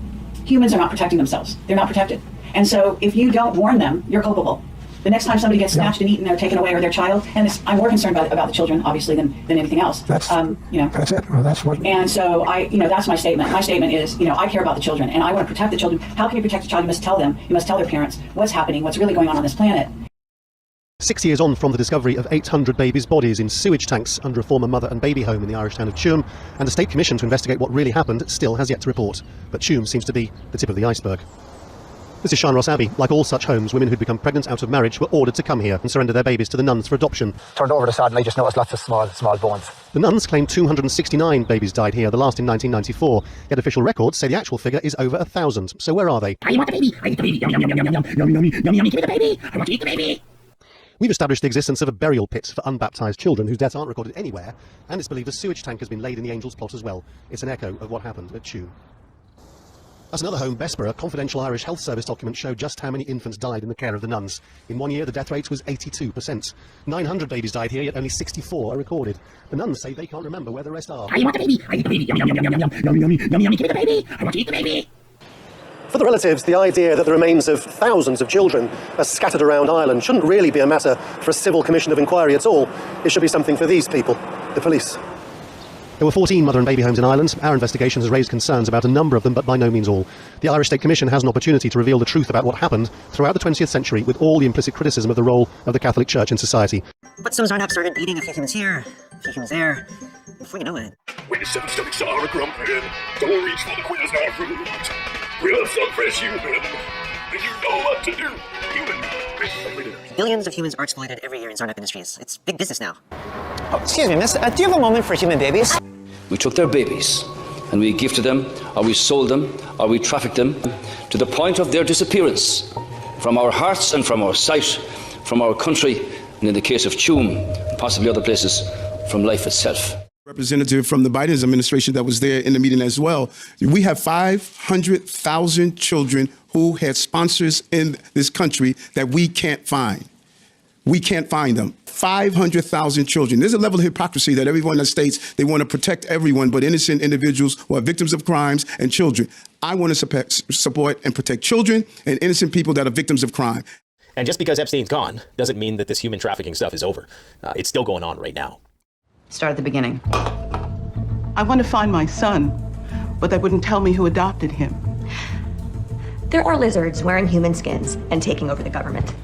humans are not protecting themselves. They're not protected. And so if you don't warn them, you're culpable. The next time somebody gets snatched and eaten or taken away, or their child, and I'm more concerned about the children, obviously, than anything else. That's it. Well, that's what. And so that's my statement. My statement is, I care about the children, and I want to protect the children. How can you protect the child? You must tell them. You must tell their parents what's happening, what's really going on this planet. 6 years on from the discovery of 800 babies' bodies in sewage tanks under a former mother and baby home in the Irish town of Tuam, and a state commission to investigate what really happened still has yet to report. But Tuam seems to be the tip of the iceberg. This is Shanross Abbey. Like all such homes, women who'd become pregnant out of marriage were ordered to come here and surrender their babies to the nuns for adoption. Turned over the side and I just noticed lots of small bones. The nuns claim 269 babies died here, the last in 1994. Yet official records say the actual figure is over 1,000. So where are they? I want the baby. I eat the baby. Yum, yum, yum, yum, yum, yum, yum, yum, yum, yum. Give me the baby. I want to eat the baby. We've established the existence of a burial pit for unbaptised children whose deaths aren't recorded anywhere, and it's believed a sewage tank has been laid in the Angel's Plot as well. It's an echo of what happened at Tuam. At another home, Bessborough, confidential Irish Health Service documents show just how many infants died in the care of the nuns. In 1 year, the death rate was 82%. 900 babies died here, yet only 64 are recorded. The nuns say they can't remember where the rest are. I want the baby. I eat the baby. Yum, yum, yum, yum, yum, yum, yum, yum, yum, yum. Give me the baby. I want to eat the baby. For the relatives, the idea that the remains of thousands of children are scattered around Ireland shouldn't really be a matter for a civil commission of inquiry at all. It should be something for these people, the police. There were 14 mother and baby homes in Ireland. Our investigation has raised concerns about a number of them, but by no means all. The Irish State Commission has an opportunity to reveal the truth about what happened throughout the 20th century, with all the implicit criticism of the role of the Catholic Church in society. But some Zarnock started beating a few humans here, a few humans there. Before you know it... When the seven stomachs are grumbling, don't reach for the quiz nor fruit. We'll have some fresh human, and you know what to do. Human. Billions of humans are exploited every year in Zarnock Industries. It's big business now. Oh, excuse me, miss. Do you have a moment for human babies? We took their babies and we gifted them, or we sold them, or we trafficked them to the point of their disappearance from our hearts and from our sight, from our country, and in the case of Tuam, and possibly other places, from life itself. Representative from the Biden administration that was there in the meeting as well. We have 500,000 children who had sponsors in this country that we can't find. We can't find them. 500,000 children. There's a level of hypocrisy that everyone that states they want to protect everyone but innocent individuals who are victims of crimes and children. I want to support and protect children and innocent people that are victims of crime. And just because Epstein's gone doesn't mean that this human trafficking stuff is over. It's still going on right now. Start at the beginning. I want to find my son, but they wouldn't tell me who adopted him. There are lizards wearing human skins and taking over the government.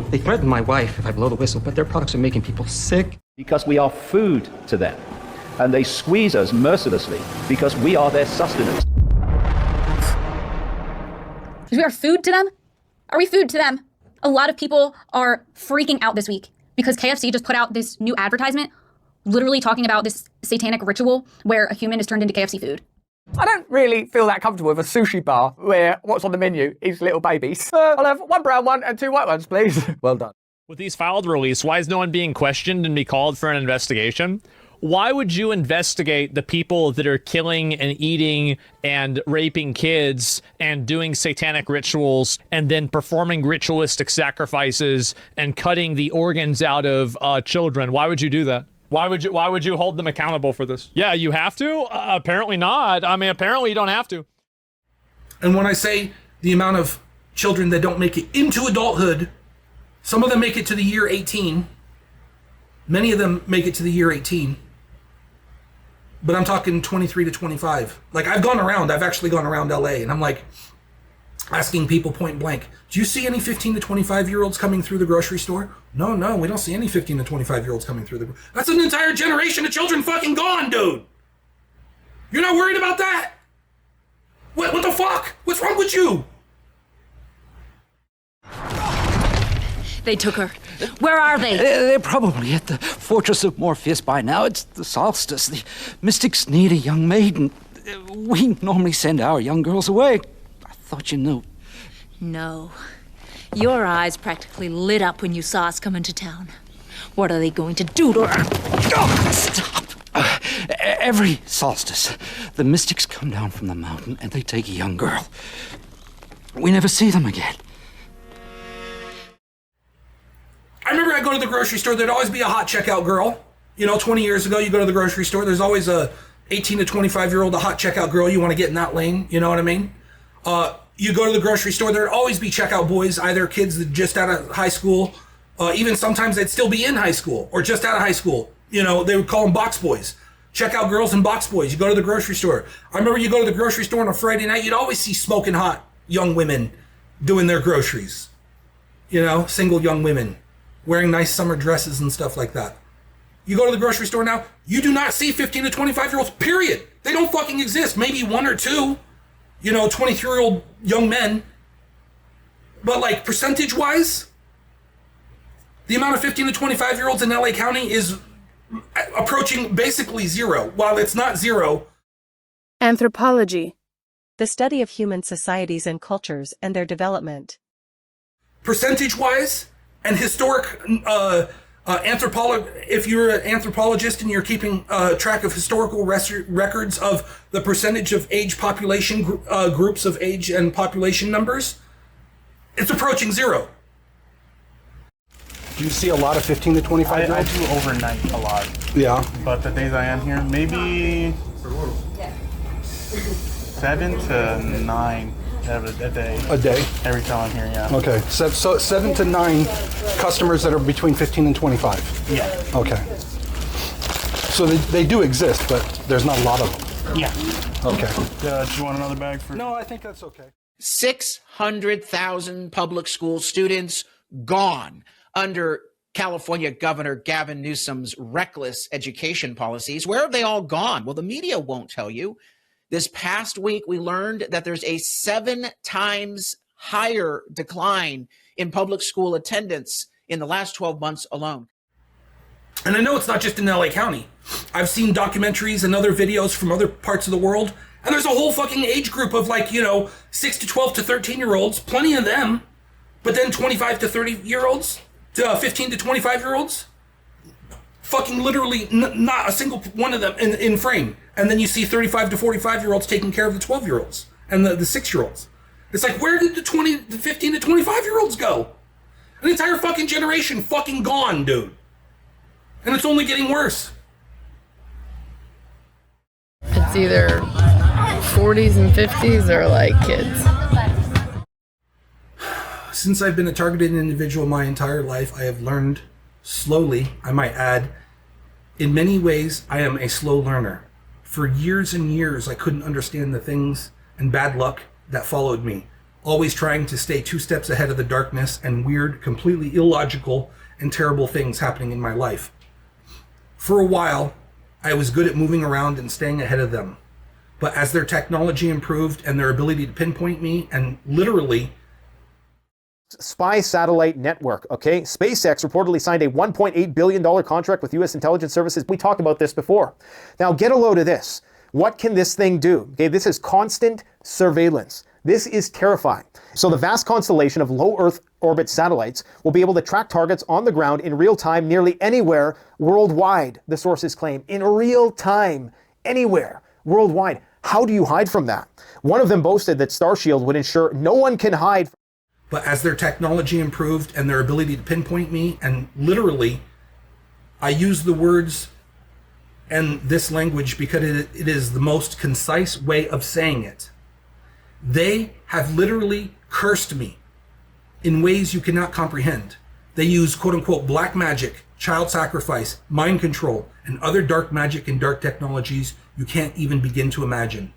They threaten my wife if I blow the whistle, but their products are making people sick. Because we are food to them, and they squeeze us mercilessly because we are their sustenance. We are food to them? Are we food to them? A lot of people are freaking out this week because KFC just put out this new advertisement literally talking about this satanic ritual where a human is turned into KFC food. I don't really feel that comfortable with a sushi bar where what's on the menu is little babies. I'll have one brown one and two white ones, please. Well done. With these filed release, why is no one being questioned and be called for an investigation? Why would you investigate the people that are killing and eating and raping kids and doing satanic rituals and then performing ritualistic sacrifices and cutting the organs out of children? Why would you do that? Why would you hold them accountable for this? Yeah, you have to? Apparently not. I mean, apparently you don't have to. And when I say the amount of children that don't make it into adulthood, some of them make it to the year 18. Many of them make it to the year 18. but I'm talking 23 to 25. Like, I've actually gone around LA, and I'm like asking people point blank, do you see any 15 to 25 year olds coming through the grocery store? No, we don't see any 15 to 25 year olds coming through the. That's an entire generation of children fucking gone, dude. You're not worried about that? What the fuck? What's wrong with you? They took her. Where are they? They're probably at the Fortress of Morpheus by now. It's the solstice. The mystics need a young maiden. We normally send our young girls away. I thought you knew. No. Your eyes practically lit up when you saw us come into town. What are they going to do to her? Oh, stop! Every solstice, the mystics come down from the mountain and they take a young girl. We never see them again. I remember I'd go to the grocery store, there'd always be a hot checkout girl. 20 years ago, you go to the grocery store, there's always a 18 to 25-year-old, a hot checkout girl. You want to get in that lane, you know what I mean? You go to the grocery store, there'd always be checkout boys, either kids that just out of high school, even sometimes they'd still be in high school or just out of high school. They would call them box boys. Checkout girls and box boys. You go to the grocery store. I remember you go to the grocery store on a Friday night, you'd always see smoking hot young women doing their groceries. Single young women wearing nice summer dresses and stuff like that. You go to the grocery store now, you do not see 15 to 25-year-olds, period. They don't fucking exist. Maybe one or two, 23-year-old young men. But like percentage-wise, the amount of 15 to 25-year-olds in LA County is approaching basically zero. While it's not zero. Anthropology. The study of human societies and cultures and their development. Percentage-wise, and historic if you're an anthropologist and you're keeping track of historical records of the percentage of age population groups of age and population numbers, it's approaching zero. Do you see a lot of 15 to 25 year olds? I do overnight a lot. Yeah. But the days I am here, maybe 7 to 9 a day. A day? Every time I'm here, yeah. Okay. So 7 to 9 customers that are between 15 and 25? Yeah. Okay. So they do exist, but there's not a lot of them? Yeah. Okay. Do you want another bag for... No, I think that's okay. 600,000 public school students gone under California Governor Gavin Newsom's reckless education policies. Where have they all gone? Well, the media won't tell you. This past week, we learned that there's a 7 times higher decline in public school attendance in the last 12 months alone. And I know it's not just in LA County. I've seen documentaries and other videos from other parts of the world, and there's a whole fucking age group of 6 to 12 to 13-year-olds, plenty of them, but then 25 to 30-year-olds, 15 to 25-year-olds, fucking literally not a single one of them in frame. And then you see 35 to 45-year-olds taking care of the 12-year-olds and the 6-year-olds. It's like, where did the 15 to 25-year-olds go? An entire fucking generation fucking gone, dude. And it's only getting worse. It's either 40s and 50s or like kids. Since I've been a targeted individual my entire life, I have learned slowly, I might add. In many ways, I am a slow learner. For years and years, I couldn't understand the things and bad luck that followed me, always trying to stay 2 steps ahead of the darkness and weird, completely illogical, and terrible things happening in my life. For a while, I was good at moving around and staying ahead of them. But as their technology improved and their ability to pinpoint me and literally spy satellite network, okay? SpaceX reportedly signed a $1.8 billion contract with U.S. intelligence services. We talked about this before. Now, get a load of this. What can this thing do? Okay, this is constant surveillance. This is terrifying. So the vast constellation of low Earth orbit satellites will be able to track targets on the ground in real time nearly anywhere worldwide, the sources claim. In real time, anywhere worldwide. How do you hide from that? One of them boasted that Starshield would ensure no one can hide. But as their technology improved and their ability to pinpoint me, and literally, I use the words and this language because it is the most concise way of saying it. They have literally cursed me in ways you cannot comprehend. They use quote unquote black magic child sacrifice, mind control, and other dark magic and dark technologies you can't even begin to imagine.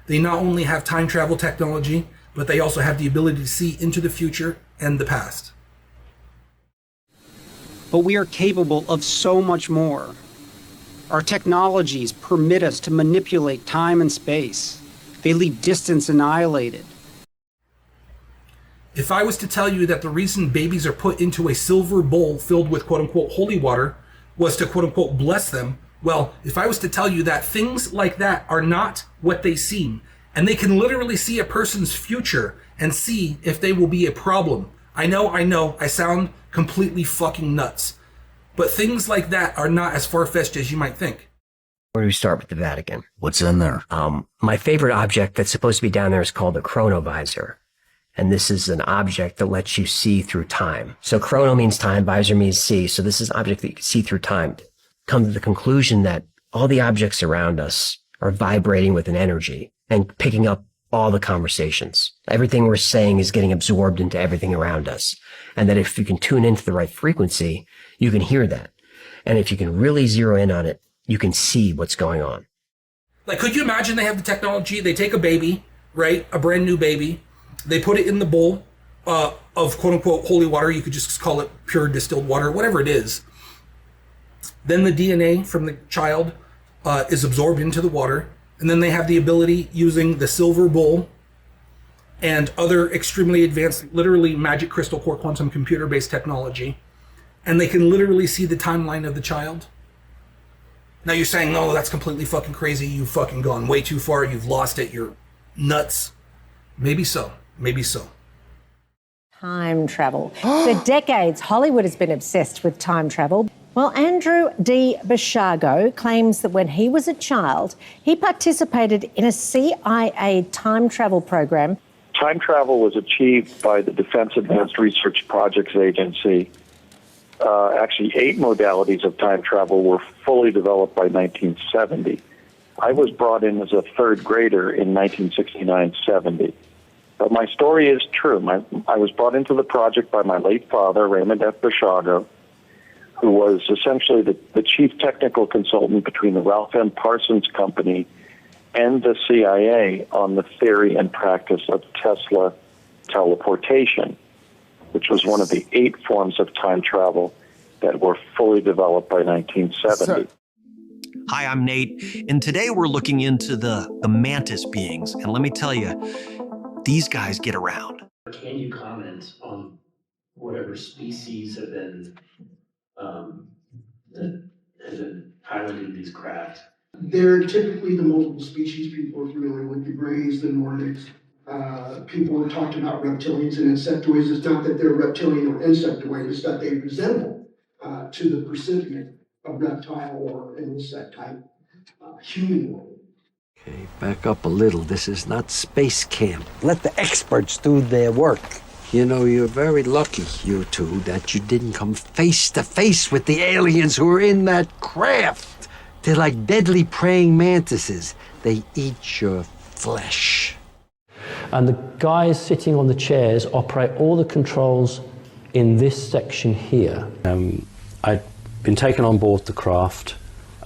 They not only have time travel technology, but they also have the ability to see into the future and the past. But we are capable of so much more. Our technologies permit us to manipulate time and space. They leave distance annihilated. If I was to tell you that the reason babies are put into a silver bowl filled with quote-unquote holy water was to quote-unquote bless them, well, if I was to tell you that things like that are not what they seem, and they can literally see a person's future and see if they will be a problem. I know, I sound completely fucking nuts. But things like that are not as far-fetched as you might think. Where do we start with the Vatican? What's in there? My favorite object that's supposed to be down there is called the chronovisor. And this is an object that lets you see through time. So chrono means time, visor means see. So this is an object that you can see through time. Come to the conclusion that all the objects around us are vibrating with an energy and picking up all the conversations. Everything we're saying is getting absorbed into everything around us. And that if you can tune into the right frequency, you can hear that. And if you can really zero in on it, you can see what's going on. Like, could you imagine they have the technology, they take a baby, right, a brand new baby, they put it in the bowl of quote-unquote holy water, you could just call it pure distilled water, whatever it is. Then the DNA from the child is absorbed into the water, and then they have the ability, using the silver bowl and other extremely advanced, literally magic crystal core quantum computer-based technology, and they can literally see the timeline of the child. Now you're saying, no, that's completely fucking crazy, you've fucking gone way too far, you've lost it, you're nuts. Maybe so. Maybe so. Time travel. For decades, Hollywood has been obsessed with time travel. Well, Andrew D. Bashago claims that when he was a child, he participated in a CIA time travel program. Time travel was achieved by the Defense Advanced Research Projects Agency. Actually, 8 modalities of time travel were fully developed by 1970. I was brought in as a third grader in 1969-70. But my story is true. I was brought into the project by my late father, Raymond F. Bashago, who was essentially the chief technical consultant between the Ralph M. Parsons Company and the CIA on the theory and practice of Tesla teleportation, which was one of the 8 forms of time travel that were fully developed by 1970. Hi, I'm Nate, and today we're looking into the mantis beings, and let me tell you, these guys get around. Can you comment on whatever species have been piloting these craft? They're typically the multiple species people are familiar with, the Greys, the Nordics. People have talked about reptilians and insectoids. It's not that they're reptilian or insectoid, it's that they resemble to the percipient of reptile or insect type humanoid. Okay, back up a little. This is not space camp. Let the experts do their work. You know, you're very lucky, you two, that you didn't come face to face with the aliens who are in that craft. They're like deadly praying mantises. They eat your flesh. And the guys sitting on the chairs operate all the controls in this section here. I'd been taken on board the craft.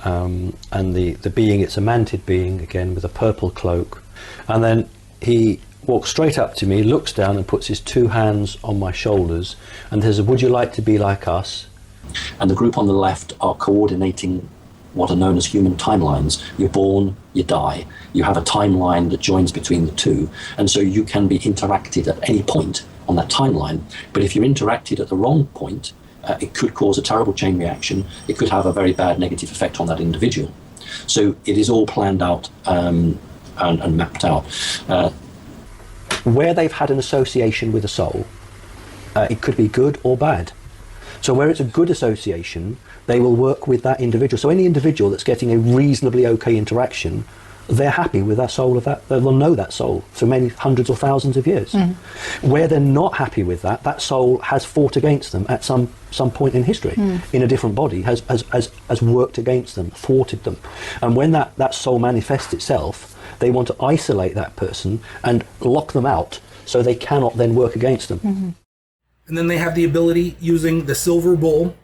And the being, it's a mantid being, again, with a purple cloak. And then he walks straight up to me, looks down and puts his 2 hands on my shoulders and says, "Would you like to be like us?" And the group on the left are coordinating what are known as human timelines. You're born, you die. You have a timeline that joins between the two. And so you can be interacted at any point on that timeline. But if you're interacted at the wrong point, it could cause a terrible chain reaction. It could have a very bad negative effect on that individual. So it is all planned out and mapped out. Where they've had an association with a soul, it could be good or bad. So where it's a good association, they will work with that individual. So any individual that's getting a reasonably okay interaction, they're happy with that soul of that. They'll know that soul for many hundreds or thousands of years. Where they're not happy with that, that soul has fought against them at some point in history, in a different body, has worked against them, thwarted them. And when that soul manifests itself, they want to isolate that person and lock them out so they cannot then work against them. And then they have the ability, using the silver bowl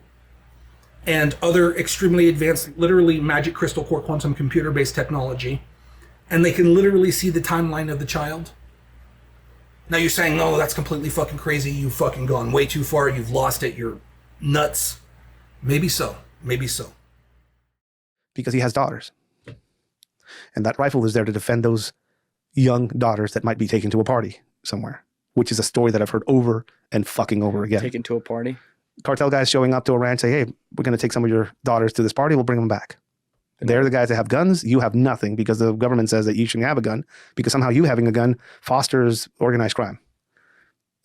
and other extremely advanced, literally magic crystal core quantum computer-based technology, and they can literally see the timeline of the child. Now you're saying, no, that's completely fucking crazy. You've fucking gone way too far. You've lost it. You're nuts. Maybe so. Maybe so. Because he has daughters. And that rifle is there to defend those young daughters that might be taken to a party somewhere, which is a story that I've heard over and fucking over again. Taken to a party? Cartel guys showing up to a ranch say, hey, we're going to take some of your daughters to this party. We'll bring them back. They're the guys that have guns. You have nothing because the government says that you shouldn't have a gun because somehow you having a gun fosters organized crime.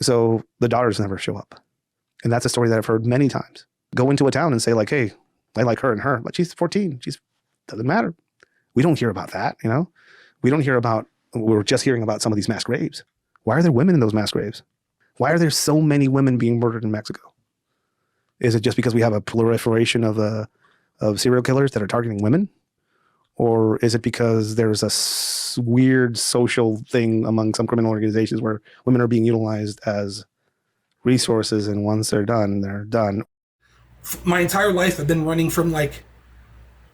So the daughters never show up. And that's a story that I've heard many times. Go into a town and say like, hey, I like her and her, but she's 14. Doesn't matter. We don't hear about that, you know? We don't hear about, we're just hearing about some of these mass graves. Why are there women in those mass graves? Why are there so many women being murdered in Mexico? Is it just because we have a proliferation of serial killers that are targeting women? Or is it because there's a weird social thing among some criminal organizations where women are being utilized as resources, and once they're done, they're done? My entire life I've been running from like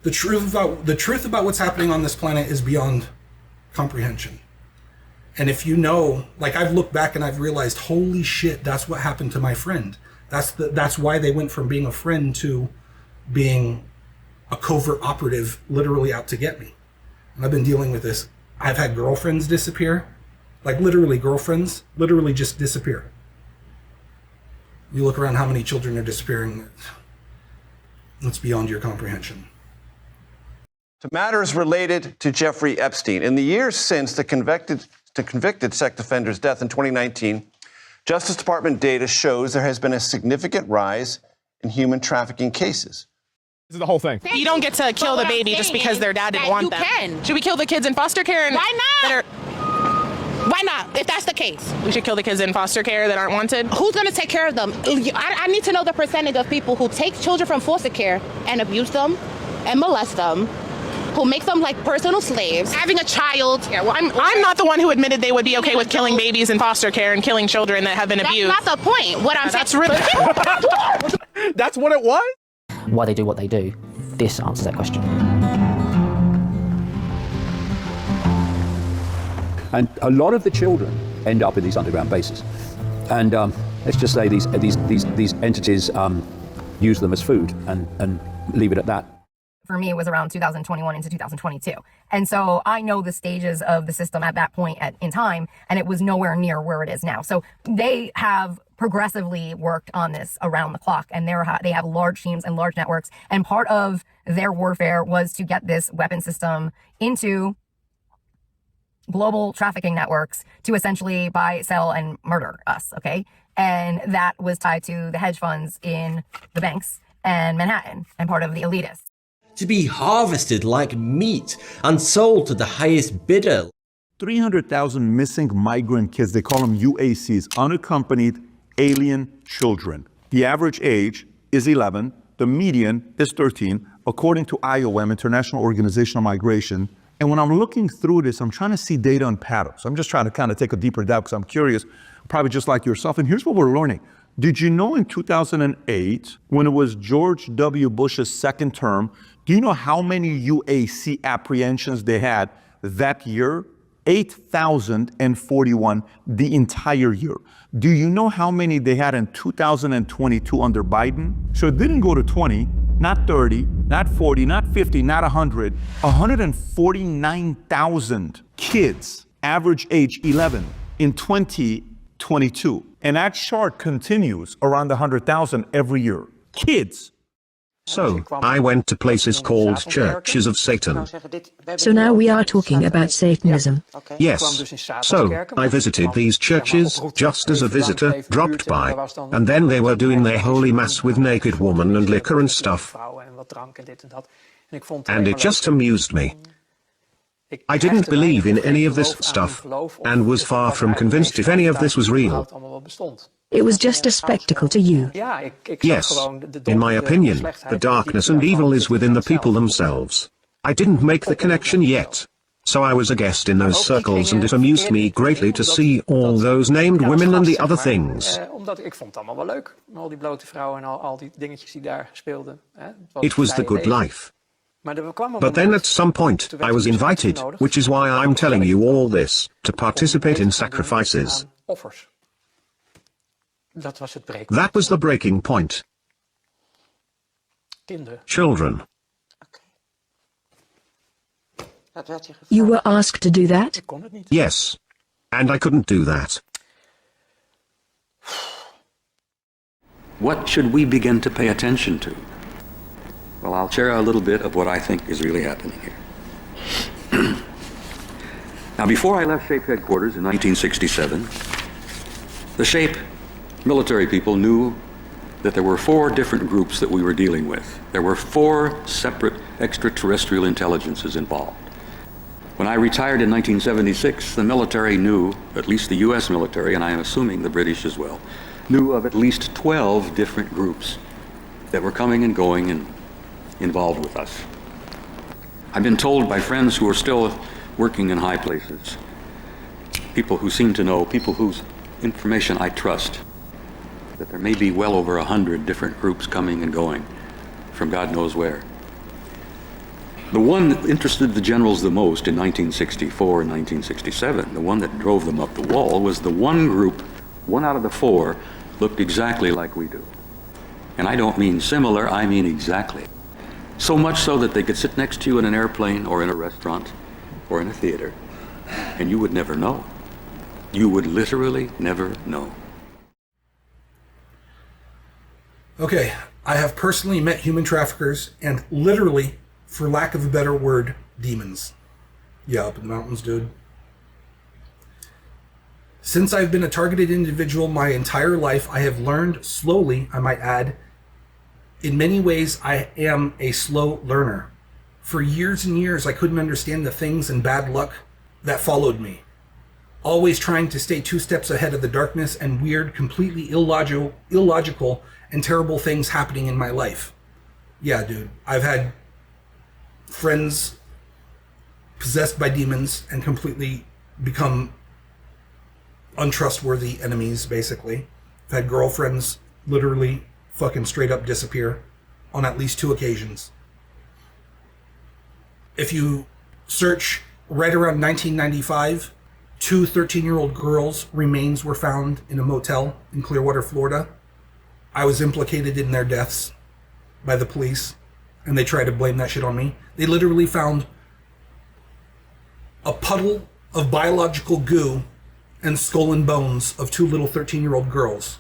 the truth about what's happening on this planet is beyond comprehension. And if you know, like I've looked back and I've realized, holy shit, that's what happened to my friend. That's why they went from being a friend to being a covert operative, literally out to get me. And I've been dealing with this. I've had girlfriends disappear, like literally girlfriends, literally just disappear. You look around how many children are disappearing, it's beyond your comprehension. To matters related to Jeffrey Epstein. In the years since the convicted sex offender's death in 2019, Justice Department data shows there has been a significant rise in human trafficking cases. This is the whole thing. You don't get to kill the baby just because their dad didn't want them. You can. Should we kill the kids in foster care? Why not? Why not, if that's the case? We should kill the kids in foster care that aren't wanted? Who's going to take care of them? I need to know the percentage of people who take children from foster care and abuse them and molest them, who make them like personal slaves. Having a child. Yeah, well, I'm not the one who admitted they would be okay with killing babies in foster care and killing children that have been abused. That's not the point. What I'm saying. That's really... That's what it was? Why they do what they do, this answers that question. And a lot of the children end up in these underground bases. And let's just say these entities use them as food and leave it at that. For me, it was around 2021 into 2022. And so I know the stages of the system at that point in time, and it was nowhere near where it is now. So they have progressively worked on this around the clock, and they have large teams and large networks. And part of their warfare was to get this weapon system into global trafficking networks to essentially buy, sell, and murder us, okay? And that was tied to the hedge funds in the banks and Manhattan, and part of the elitists. To be harvested like meat and sold to the highest bidder. 300,000 missing migrant kids, they call them UACs, unaccompanied alien children. The average age is 11, the median is 13, according to IOM, International Organization on Migration. And when I'm looking through this, I'm trying to see data and patterns. I'm just trying to kind of take a deeper dive because I'm curious, probably just like yourself. And here's what we're learning. Did you know in 2008, when it was George W. Bush's second term, do you know how many UAC apprehensions they had that year? 8,041 the entire year. Do you know how many they had in 2022 under Biden? So it didn't go to 20, not 30, not 40, not 50, not 100. 149,000 kids, average age 11, in 2022. And that chart continues around 100,000 every year. Kids. So, I went to places called Churches of Satan. So now we are talking about Satanism. Yes. So, I visited these churches, just as a visitor dropped by. And then they were doing their holy mass with naked woman and liquor and stuff. And it just amused me. I didn't believe in any of this stuff, and was far from convinced if any of this was real. It was just a spectacle to you. Yes, in my opinion, the darkness and evil is within the people themselves. I didn't make the connection yet. So I was a guest in those circles and it amused me greatly to see all those named women and the other things. Omdat ik vond het allemaal wel leuk. Al die blote vrouwen en al die dingetjes die daar speelden. It was the good life. But then at some point, I was invited, which is why I'm telling you all this, to participate in sacrifices. Offers. Dat was het breekpunt. That was the breaking point. Kinderen. Children. You were asked to do that? Yes. And I couldn't do that. What should we begin to pay attention to? Well, I'll share a little bit of what I think is really happening here. Now, before I left SHAPE headquarters in 1967, the SHAPE military people knew that there were 4 different groups that we were dealing with. There were 4 separate extraterrestrial intelligences involved. When I retired in 1976, the military knew, at least the US military, and I am assuming the British as well, knew of at least 12 different groups that were coming and going and involved with us. I've been told by friends who are still working in high places, people who seem to know, people whose information I trust, that there may be well over 100 different groups coming and going from God knows where. The one that interested the generals the most in 1964 and 1967, the one that drove them up the wall, was the one group, 1 out of the 4, looked exactly like we do. And I don't mean similar, I mean exactly. So much so that they could sit next to you in an airplane or in a restaurant or in a theater, and you would never know. You would literally never know. Okay, I have personally met human traffickers and literally, for lack of a better word, demons. Yeah, up in the mountains, dude. Since I've been a targeted individual my entire life, I have learned slowly, I might add. In many ways, I am a slow learner. For years and years, I couldn't understand the things and bad luck that followed me. Always trying to stay 2 steps ahead of the darkness and weird, completely illogical and terrible things happening in my life. Yeah, dude. I've had friends possessed by demons and completely become untrustworthy enemies, basically. I've had girlfriends literally fucking straight up disappear on at least 2 occasions. If you search right around 1995, 2 13-year-old girls' remains were found in a motel in Clearwater, Florida. I was implicated in their deaths by the police, and they tried to blame that shit on me. They literally found a puddle of biological goo and skull and bones of 2 little 13-year-old girls.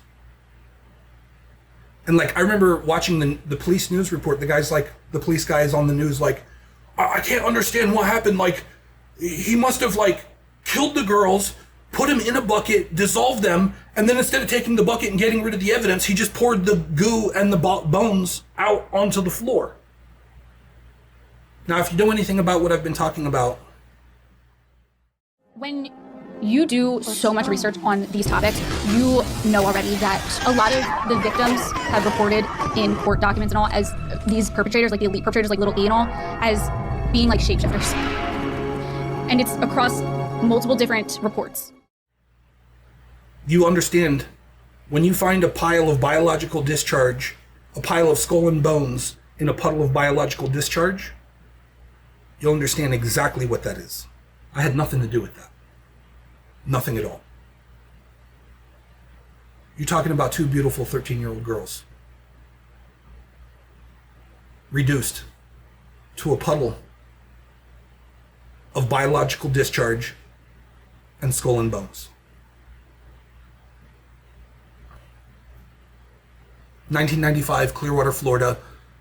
And like, I remember watching the police news report. The police guy is on the news like, I can't understand what happened. Like, he must have like killed the girls, put them in a bucket, dissolved them, and then instead of taking the bucket and getting rid of the evidence, he just poured the goo and the bones out onto the floor. Now, if you know anything about what I've been talking about, when you do so much research on these topics, you know already that a lot of the victims have reported in court documents and all as these perpetrators, like the elite perpetrators, like Little E and all, as being like shapeshifters. And it's across multiple different reports. You understand, when you find a pile of biological discharge, a pile of skull and bones in a puddle of biological discharge, you'll understand exactly what that is. I had nothing to do with that. Nothing at all. You're talking about 2 beautiful 13-year-old girls reduced to a puddle of biological discharge and skull and bones. 1995, Clearwater, Florida.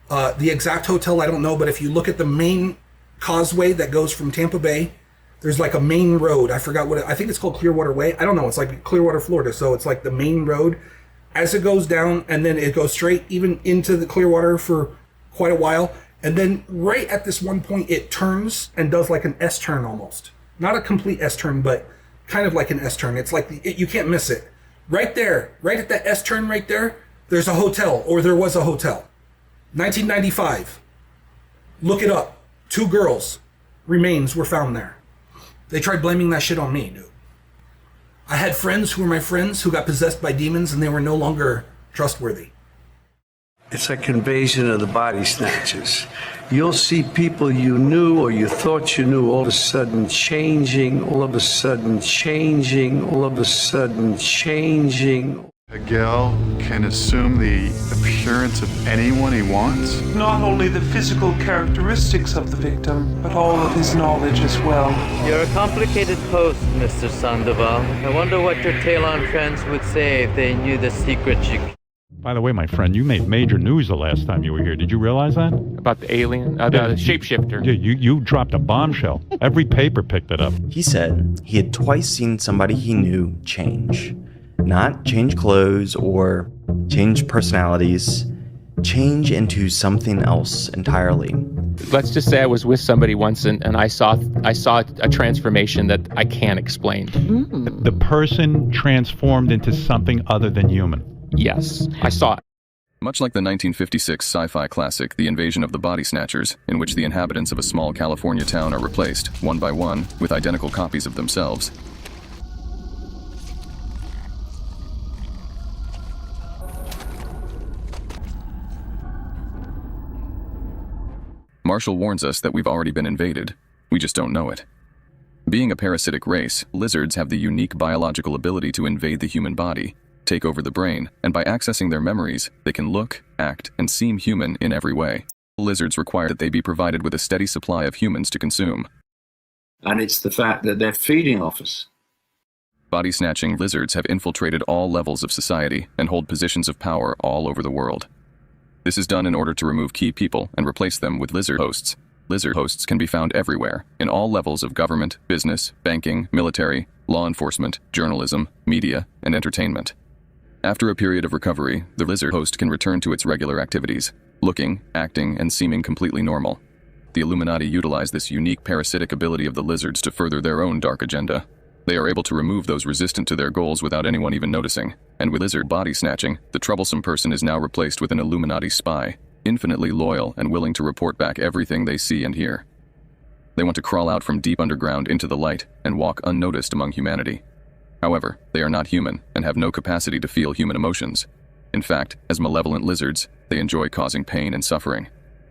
The exact hotel, I don't know, but if you look at the main causeway that goes from Tampa Bay, there's like a main road. I forgot I think it's called Clearwater Way. I don't know. It's like Clearwater, Florida. So it's like the main road as it goes down, and then it goes straight even into the Clearwater for quite a while. And then right at this one point, it turns and does like an S-turn almost. Not a complete S-turn, but kind of like an S-turn. It's like, you can't miss it. Right there, right at that S-turn right there, there's a hotel, or there was a hotel. 1995. Look it up. 2 girls' remains were found there. They tried blaming that shit on me, dude. I had friends who were my friends who got possessed by demons and they were no longer trustworthy. It's like invasion of the body snatchers. You'll see people you knew or you thought you knew all of a sudden changing, all of a sudden changing, all of a sudden changing. Miguel can assume the appearance of anyone he wants. Not only the physical characteristics of the victim, but all of his knowledge as well. You're a complicated post, Mr. Sandoval. I wonder what your Talon friends would say if they knew the secret you... By the way, my friend, you made major news the last time you were here. Did you realize that? About the alien, the shapeshifter. Yeah, you dropped a bombshell. Every paper picked it up. He said he had twice seen somebody he knew change. Not change clothes or change personalities, change into something else entirely. Let's just say I was with somebody once and I saw a transformation that I can't explain. The person transformed into something other than human. Yes, I saw it. Much like the 1956 sci-fi classic, The Invasion of the Body Snatchers, in which the inhabitants of a small California town are replaced, one by one, with identical copies of themselves. Marshall warns us that we've already been invaded. We just don't know it. Being a parasitic race, lizards have the unique biological ability to invade the human body, take over the brain, and by accessing their memories, they can look, act, and seem human in every way. Lizards require that they be provided with a steady supply of humans to consume. And it's the fact that they're feeding off us. Body-snatching lizards have infiltrated all levels of society and hold positions of power all over the world. This is done in order to remove key people and replace them with lizard hosts. Lizard hosts can be found everywhere, in all levels of government, business, banking, military, law enforcement, journalism, media, and entertainment. After a period of recovery, the lizard host can return to its regular activities, looking, acting, and seeming completely normal. The Illuminati utilize this unique parasitic ability of the lizards to further their own dark agenda. They are able to remove those resistant to their goals without anyone even noticing. And with lizard body snatching, the troublesome person is now replaced with an Illuminati spy, infinitely loyal and willing to report back everything they see and hear. They want to crawl out from deep underground into the light and walk unnoticed among humanity. However, they are not human and have no capacity to feel human emotions. In fact, as malevolent lizards, they enjoy causing pain and suffering.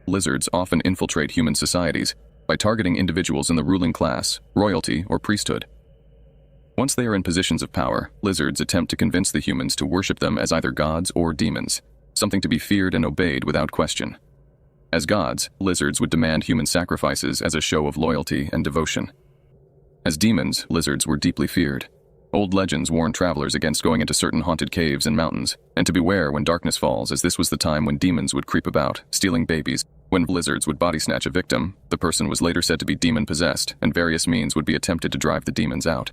Lizards often infiltrate human societies by targeting individuals in the ruling class, royalty, or priesthood. Once they are in positions of power, lizards attempt to convince the humans to worship them as either gods or demons, something to be feared and obeyed without question. As gods, lizards would demand human sacrifices as a show of loyalty and devotion. As demons, lizards were deeply feared. Old legends warned travelers against going into certain haunted caves and mountains, and to beware when darkness falls, as this was the time when demons would creep about, stealing babies. When lizards would body snatch a victim, the person was later said to be demon-possessed, and various means would be attempted to drive the demons out.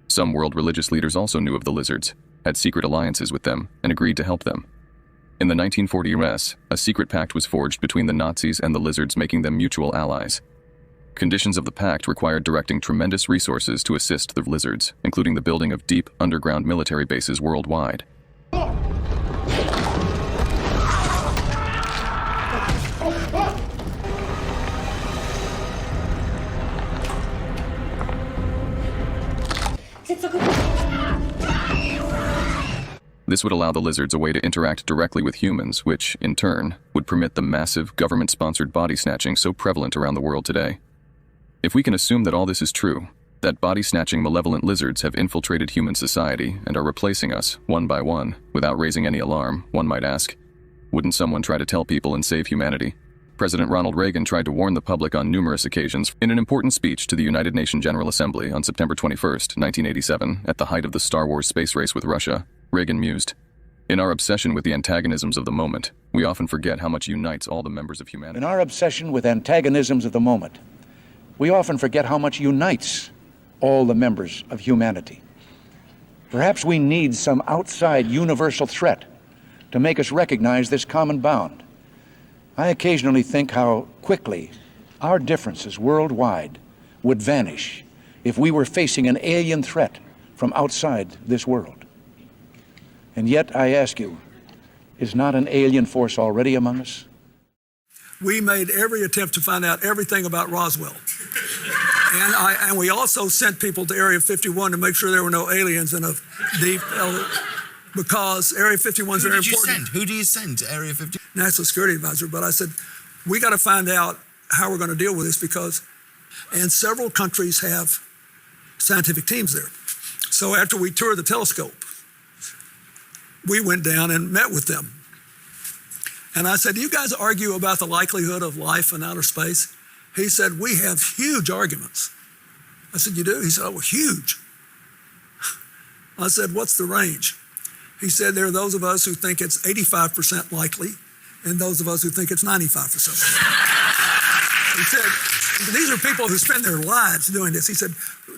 Some world religious leaders also knew of the lizards, had secret alliances with them, and agreed to help them. In the 1940 US, a secret pact was forged between the Nazis and the lizards, making them mutual allies. Conditions of the pact required directing tremendous resources to assist the lizards, including the building of deep underground military bases worldwide. This would allow the lizards a way to interact directly with humans, which, in turn, would permit the massive, government-sponsored body snatching so prevalent around the world today. If we can assume that all this is true, that body-snatching malevolent lizards have infiltrated human society and are replacing us, one by one, without raising any alarm, one might ask, wouldn't someone try to tell people and save humanity? President Ronald Reagan tried to warn the public on numerous occasions. In an important speech to the United Nations General Assembly on September 21, 1987, at the height of the Star Wars space race with Russia, Reagan mused, "In our obsession with the antagonisms of the moment, we often forget how much unites all the members of humanity." In our obsession with antagonisms of the moment, we often forget how much unites all the members of humanity. Perhaps we need some outside universal threat to make us recognize this common bound. I occasionally think how quickly our differences worldwide would vanish if we were facing an alien threat from outside this world. And yet, I ask you, is not an alien force already among us? We made every attempt to find out everything about Roswell. And we also sent people to Area 51 to make sure there were no aliens in a deep, because Area 51 is very important. Who do you send to Area 51? National Security Advisor. But I said, we got to find out how we're going to deal with this and several countries have scientific teams there. So after we toured the telescope, we went down and met with them. And I said, do you guys argue about the likelihood of life in outer space? He said, we have huge arguments. I said, you do? He said, oh, huge. I said, what's the range? He said, there are those of us who think it's 85% likely and those of us who think it's 95%. He said, these are people who spend their lives doing this. He said,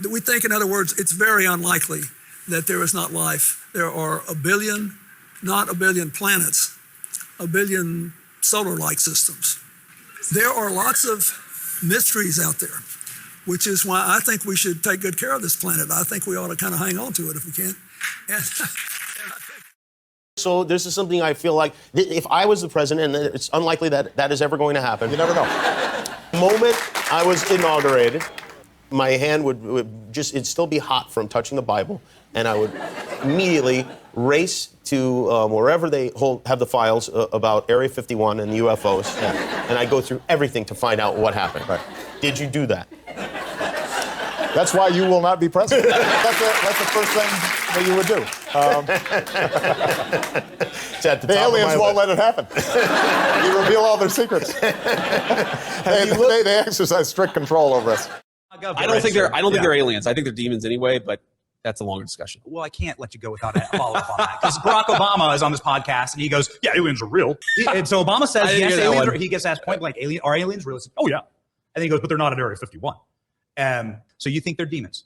we think, in other words, it's very unlikely that there is not life. There are a billion, not a billion planets, a billion solar-like systems. There are lots of mysteries out there, which is why I think we should take good care of this planet. I think we ought to kind of hang on to it if we can. So this is something I feel like, if I was the president, and it's unlikely that that is ever going to happen. You never know. The moment I was inaugurated, my hand it'd still be hot from touching the Bible, and I would immediately race to wherever they have the files about Area 51 and the UFOs, and I'd go through everything to find out what happened. Right. Did you do that? That's why you will not be president. That's the first thing that you would do. The aliens won't let it happen. You reveal all their secrets. They exercise strict control over us. I don't think they're aliens. I think they're demons anyway, but that's a longer discussion. Well, I can't let you go without a follow-up on that, because Barack Obama is on this podcast and he goes, "Yeah, aliens are real." And so Obama says, "Yes, aliens." He gets asked point blank, "Are aliens real?" Says, "Oh yeah," and then he goes, "But they're not at Area 51." So you think they're demons?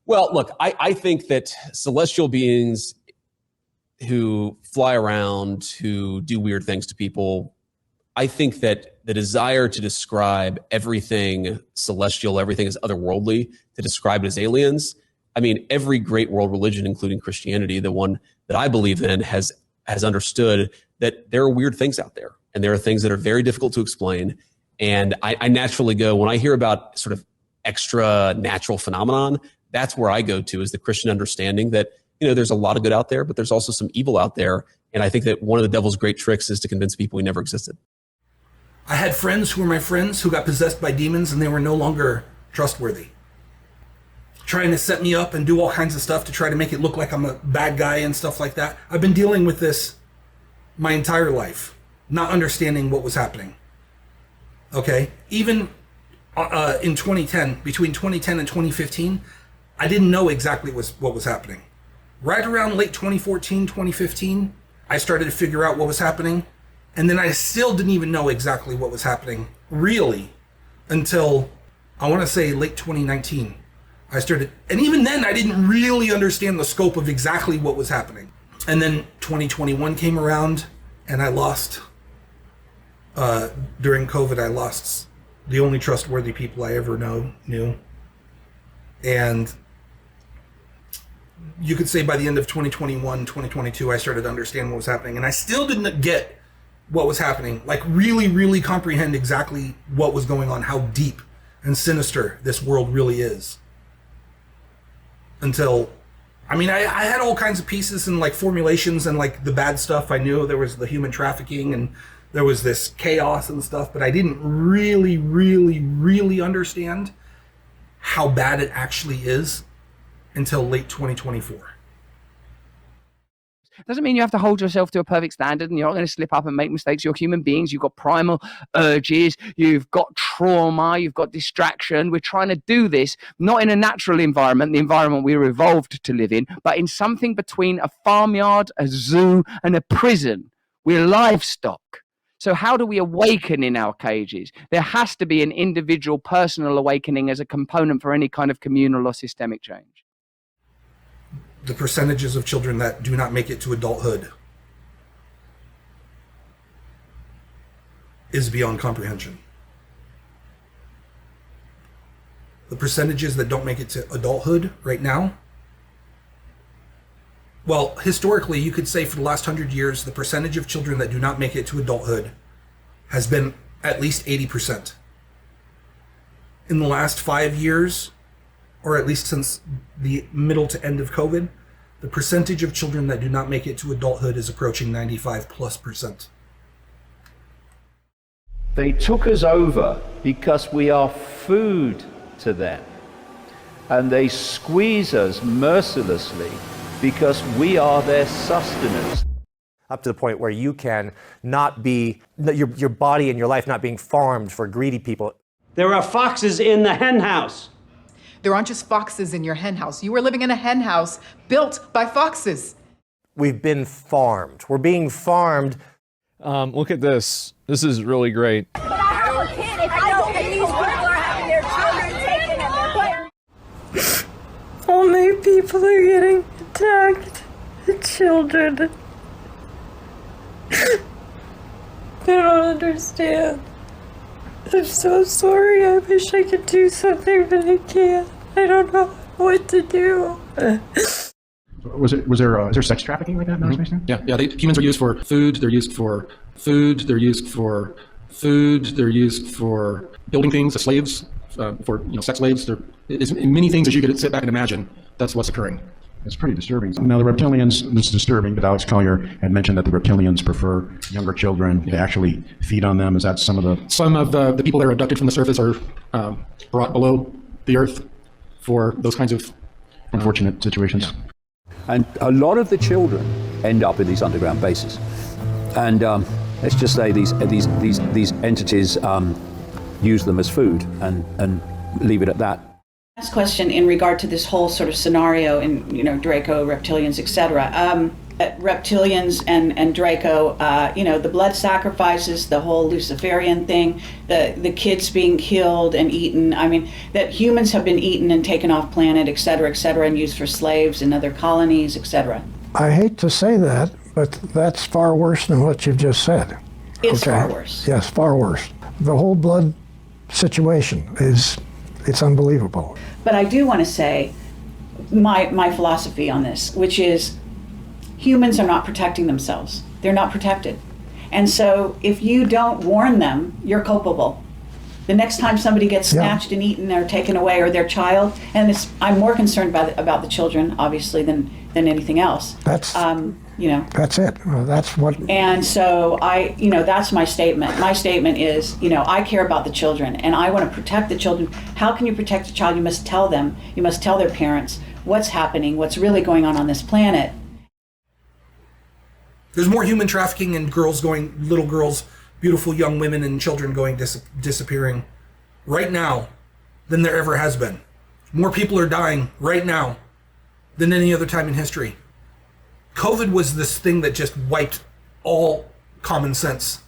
Well, look, I think that celestial beings who fly around, who do weird things to people, I think that the desire to describe everything celestial, everything as otherworldly, to describe it as aliens, I mean, every great world religion, including Christianity, the one that I believe in, has understood that there are weird things out there, and there are things that are very difficult to explain. And I naturally go, when I hear about sort of extra natural phenomenon, that's where I go to, is the Christian understanding that, there's a lot of good out there, but there's also some evil out there. And I think that one of the devil's great tricks is to convince people he never existed. I had friends who were my friends who got possessed by demons, and they were no longer trustworthy. Trying to set me up and do all kinds of stuff to try to make it look like I'm a bad guy and stuff like that. I've been dealing with this my entire life, not understanding what was happening. Okay? Even in 2010, between 2010 and 2015, I didn't know exactly what was happening. Right around late 2014, 2015, I started to figure out what was happening. And then I still didn't even know exactly what was happening, really, until, I want to say, late 2019. I started, and even then I didn't really understand the scope of exactly what was happening. And then 2021 came around, and I lost, during COVID, I lost the only trustworthy people I ever knew. And you could say by the end of 2021, 2022, I started to understand what was happening. And I still didn't get what was happening, like really, really comprehend exactly what was going on, how deep and sinister this world really is. Until, I had all kinds of pieces and like formulations and like the bad stuff. I knew there was the human trafficking and there was this chaos and stuff, but I didn't really, really, really understand how bad it actually is until late 2024. Doesn't mean you have to hold yourself to a perfect standard and you're not going to slip up and make mistakes. You're human beings. You've got primal urges. You've got trauma. You've got distraction. We're trying to do this not in a natural environment, the environment we were evolved to live in, but in something between a farmyard, a zoo, and a prison. We're livestock. So how do we awaken in our cages? There has to be an individual personal awakening as a component for any kind of communal or systemic change. The percentages of children that do not make it to adulthood is beyond comprehension. The percentages that don't make it to adulthood right now, well, historically, you could say for the last 100 years, the percentage of children that do not make it to adulthood has been at least 80%. in the last 5 years, or at least since the middle to end of COVID, the percentage of children that do not make it to adulthood is approaching 95+%. They took us over because we are food to them. And they squeeze us mercilessly because we are their sustenance. Up to the point where you can not be, your body and your life not being farmed for greedy people. There are foxes in the hen house. There aren't just foxes in your hen house. You are living in a hen house built by foxes. We've been farmed. We're being farmed. Look at this. This is really great. But I have a kid. If I don't, these people are having their children taken and they're playing. Only people are getting attacked. The children. They don't understand. I'm so sorry. I wish I could do something, but I can't. I don't know what to do. Is there sex trafficking like that in outer space now? Yeah. Humans are used for food. They're used for food. They're used for food. They're used for building things. As slaves, for sex slaves. There is many things as you could sit back and imagine. That's what's occurring. It's pretty disturbing. Now the reptilians, this is disturbing, but Alex Collier had mentioned that the reptilians prefer younger children. They actually feed on them. Is that some of the people that are abducted from the surface are brought below the earth for those kinds of unfortunate situations? Yeah. And a lot of the children end up in these underground bases. And let's just say these entities use them as food and leave it at that. Last question in regard to this whole sort of scenario in, Draco, reptilians, etc. Reptilians and Draco, the blood sacrifices, the whole Luciferian thing, the kids being killed and eaten. I mean, that humans have been eaten and taken off planet, etc., and used for slaves in other colonies, etc. I hate to say that, but that's far worse than what you've just said. It's far worse. Yes, far worse. The whole blood situation it's unbelievable. But I do want to say my philosophy on this, which is humans are not protecting themselves. They're not protected. And so if you don't warn them, you're culpable. The next time somebody gets snatched and eaten or taken away, or their child, and I'm more concerned about the children, obviously, than anything else. That's it. Well, that's what. And so that's my statement. My statement is, I care about the children and I want to protect the children. How can you protect a child? You must tell them. You must tell their parents what's happening, what's really going on this planet. There's more human trafficking and little girls, beautiful young women and children going disappearing right now than there ever has been. More people are dying right now than any other time in history. COVID was this thing that just wiped all common sense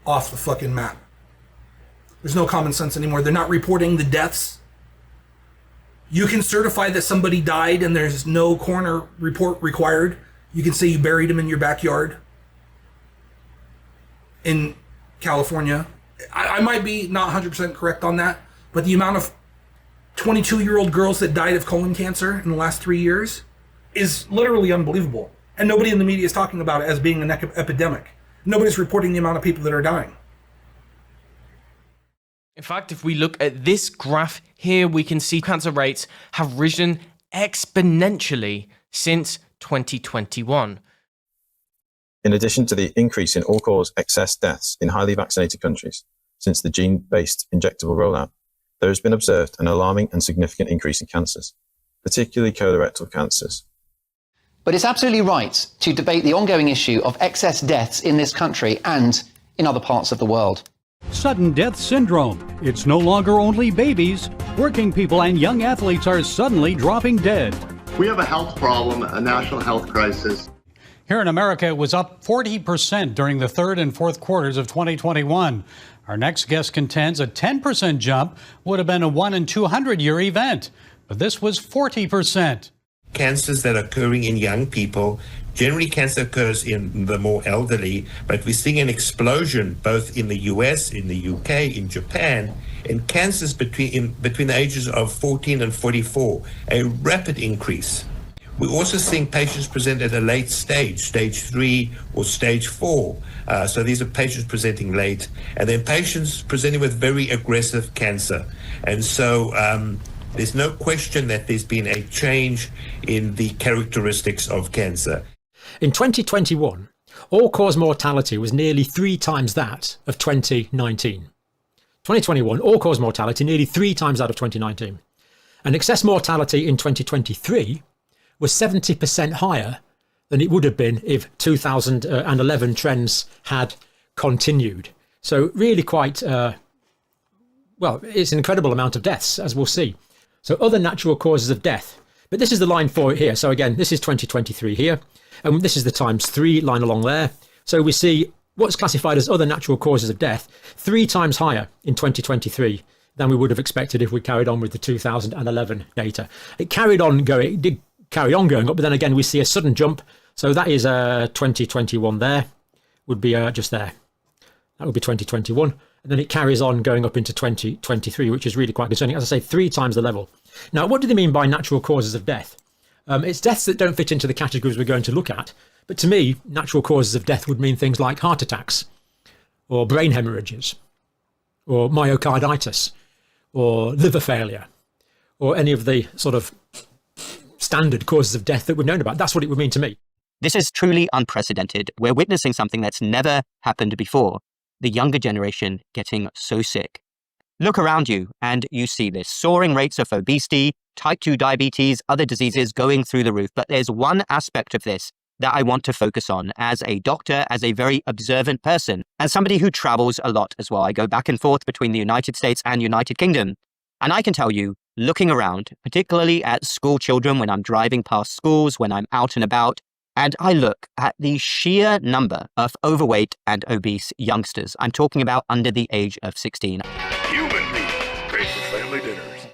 off the fucking map. There's no common sense anymore. They're not reporting the deaths. You can certify that somebody died and there's no coroner report required. You can say you buried him in your backyard in California. I might be not 100% correct on that, but the amount of 22-year-old girls that died of colon cancer in the last 3 years is literally unbelievable. And nobody in the media is talking about it as being an epidemic. Nobody's reporting the amount of people that are dying. In fact, if we look at this graph here, we can see cancer rates have risen exponentially since 2021. In addition to the increase in all-cause excess deaths in highly vaccinated countries since the gene-based injectable rollout, there has been observed an alarming and significant increase in cancers, particularly colorectal cancers. But it's absolutely right to debate the ongoing issue of excess deaths in this country and in other parts of the world. Sudden death syndrome. It's no longer only babies. Working people and young athletes are suddenly dropping dead. We have a health problem, a national health crisis. Here in America, it was up 40% during the third and fourth quarters of 2021. Our next guest contends a 10% jump would have been a 1 in 200-year event, but this was 40%. Cancers that are occurring in young people, generally cancer occurs in the more elderly, but we're seeing an explosion both in the US, in the UK, in Japan, in cancers between the ages of 14 and 44, a rapid increase. We're also seeing patients present at a late stage, stage 3 or stage 4. So these are patients presenting late, and then patients presenting with very aggressive cancer. And so there's no question that there's been a change in the characteristics of cancer. In 2021, all-cause mortality was nearly 3 times that of 2019. 2021, all-cause mortality nearly 3 times that of 2019. And excess mortality in 2023 was 70% higher than it would have been if 2011 trends had continued. So really quite, well, it's an incredible amount of deaths, as we'll see. So other natural causes of death. But this is the line for it here. So again, this is 2023 here. And this is the ×3 line along there. So we see what's classified as other natural causes of death 3 times higher in 2023 than we would have expected if we carried on with the 2011 data. It carried on going, it did carry on going up, but then again, we see a sudden jump. So that is 2021 there, would be just there. That would be 2021. And then it carries on going up into 2023, which is really quite concerning. As I say, 3 times the level. Now, what do they mean by natural causes of death? It's deaths that don't fit into the categories we're going to look at. But to me, natural causes of death would mean things like heart attacks, or brain hemorrhages, or myocarditis, or liver failure, or any of the sort of standard causes of death that we've known about. That's what it would mean to me. This is truly unprecedented. We're witnessing something that's never happened before. The younger generation getting so sick. Look around you and you see this. Soaring rates of obesity, type 2 diabetes, other diseases going through the roof. But there's one aspect of this that I want to focus on as a doctor, as a very observant person, as somebody who travels a lot as well. I go back and forth between the United States and United Kingdom. And I can tell you, looking around, particularly at school children, when I'm driving past schools, when I'm out and about, and I look at the sheer number of overweight and obese youngsters. I'm talking about under the age of 16. Human meat, great for family dinners.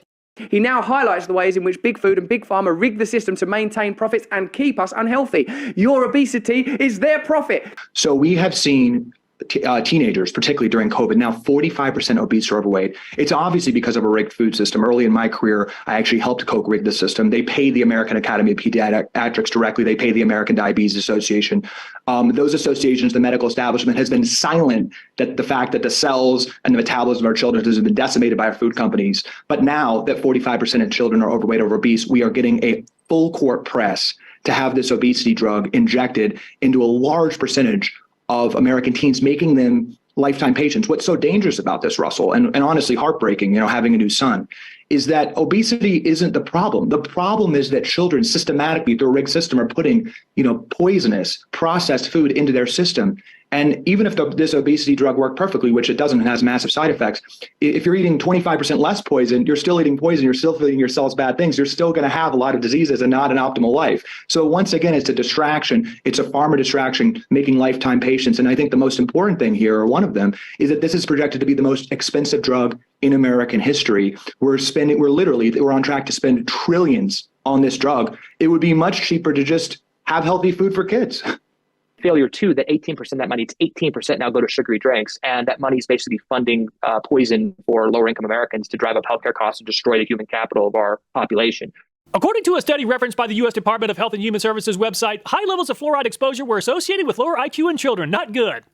He now highlights the ways in which Big Food and Big Pharma rig the system to maintain profits and keep us unhealthy. Your obesity is their profit. So we have seen teenagers, particularly during COVID, now 45% obese or overweight. It's obviously because of a rigged food system. Early in my career, I actually helped Coke rig the system. They pay the American Academy of Pediatrics directly. They pay the American Diabetes Association. Those associations, the medical establishment has been silent that the fact that the cells and the metabolism of our children has been decimated by our food companies. But now that 45% of children are overweight or obese, we are getting a full court press to have this obesity drug injected into a large percentage of American teens, making them lifetime patients. What's so dangerous about this, Russell, and honestly heartbreaking, having a new son, is that obesity isn't the problem. The problem is that children systematically through a rigged system are putting, poisonous processed food into their system. And even if this obesity drug worked perfectly, which it doesn't, and has massive side effects, if you're eating 25% less poison, you're still eating poison, you're still feeding your cells bad things, you're still going to have a lot of diseases and not an optimal life. So once again, it's a distraction. It's a pharma distraction, making lifetime patients. And I think the most important thing here, or one of them, is that this is projected to be the most expensive drug in American history. We're on track to spend trillions on this drug. It would be much cheaper to just have healthy food for kids. Failure too, that 18% of that money, it's 18% now go to sugary drinks, and that money is basically funding poison for lower income Americans to drive up healthcare costs and destroy the human capital of our population. According to a study referenced by the U.S. Department of Health and Human Services website, high levels of fluoride exposure were associated with lower IQ in children. Not good.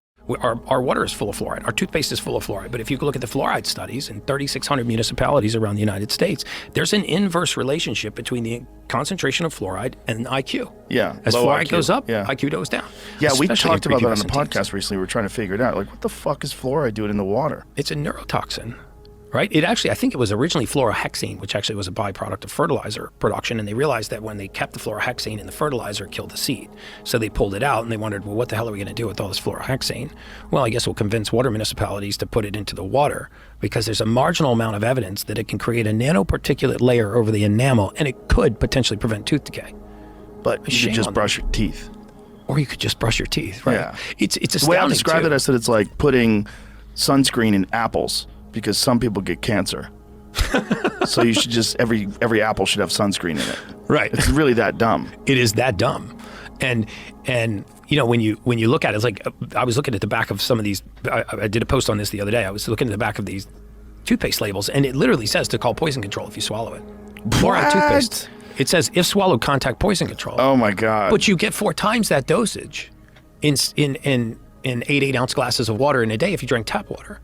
Our water is full of fluoride. Our toothpaste is full of fluoride. But if you look at the fluoride studies in 3,600 municipalities around the United States, there's an inverse relationship between the concentration of fluoride and IQ. Yeah. As fluoride IQ. goes up, yeah. IQ goes down. Yeah, we Especially talked about that on the prepubescent podcast recently. We were trying to figure it out. Like, what the fuck is fluoride doing in the water? It's a neurotoxin. Right? I think it was originally fluorohexene, which actually was a byproduct of fertilizer production. And they realized that when they kept the fluorohexene in the fertilizer, it killed the seed. So they pulled it out and they wondered, well, what the hell are we going to do with all this fluorohexene? Well, I guess we'll convince water municipalities to put it into the water because there's a marginal amount of evidence that it can create a nanoparticulate layer over the enamel and it could potentially prevent tooth decay. But you could just brush your teeth. Or you could just brush your teeth, right? Yeah. It's astounding. The way I described it, I said it's like putting sunscreen in apples. Because some people get cancer. So you should just, every apple should have sunscreen in it. Right. It's really that dumb. It is that dumb. And when you look at it, it's like, I was looking at the back of some of these, I did a post on this the other day. I was looking at the back of these toothpaste labels and it literally says to call poison control if you swallow it. Fluoride toothpaste. It says if swallowed, contact poison control. Oh my God. But you get 4 times that dosage in 8-ounce glasses of water in a day if you drink tap water.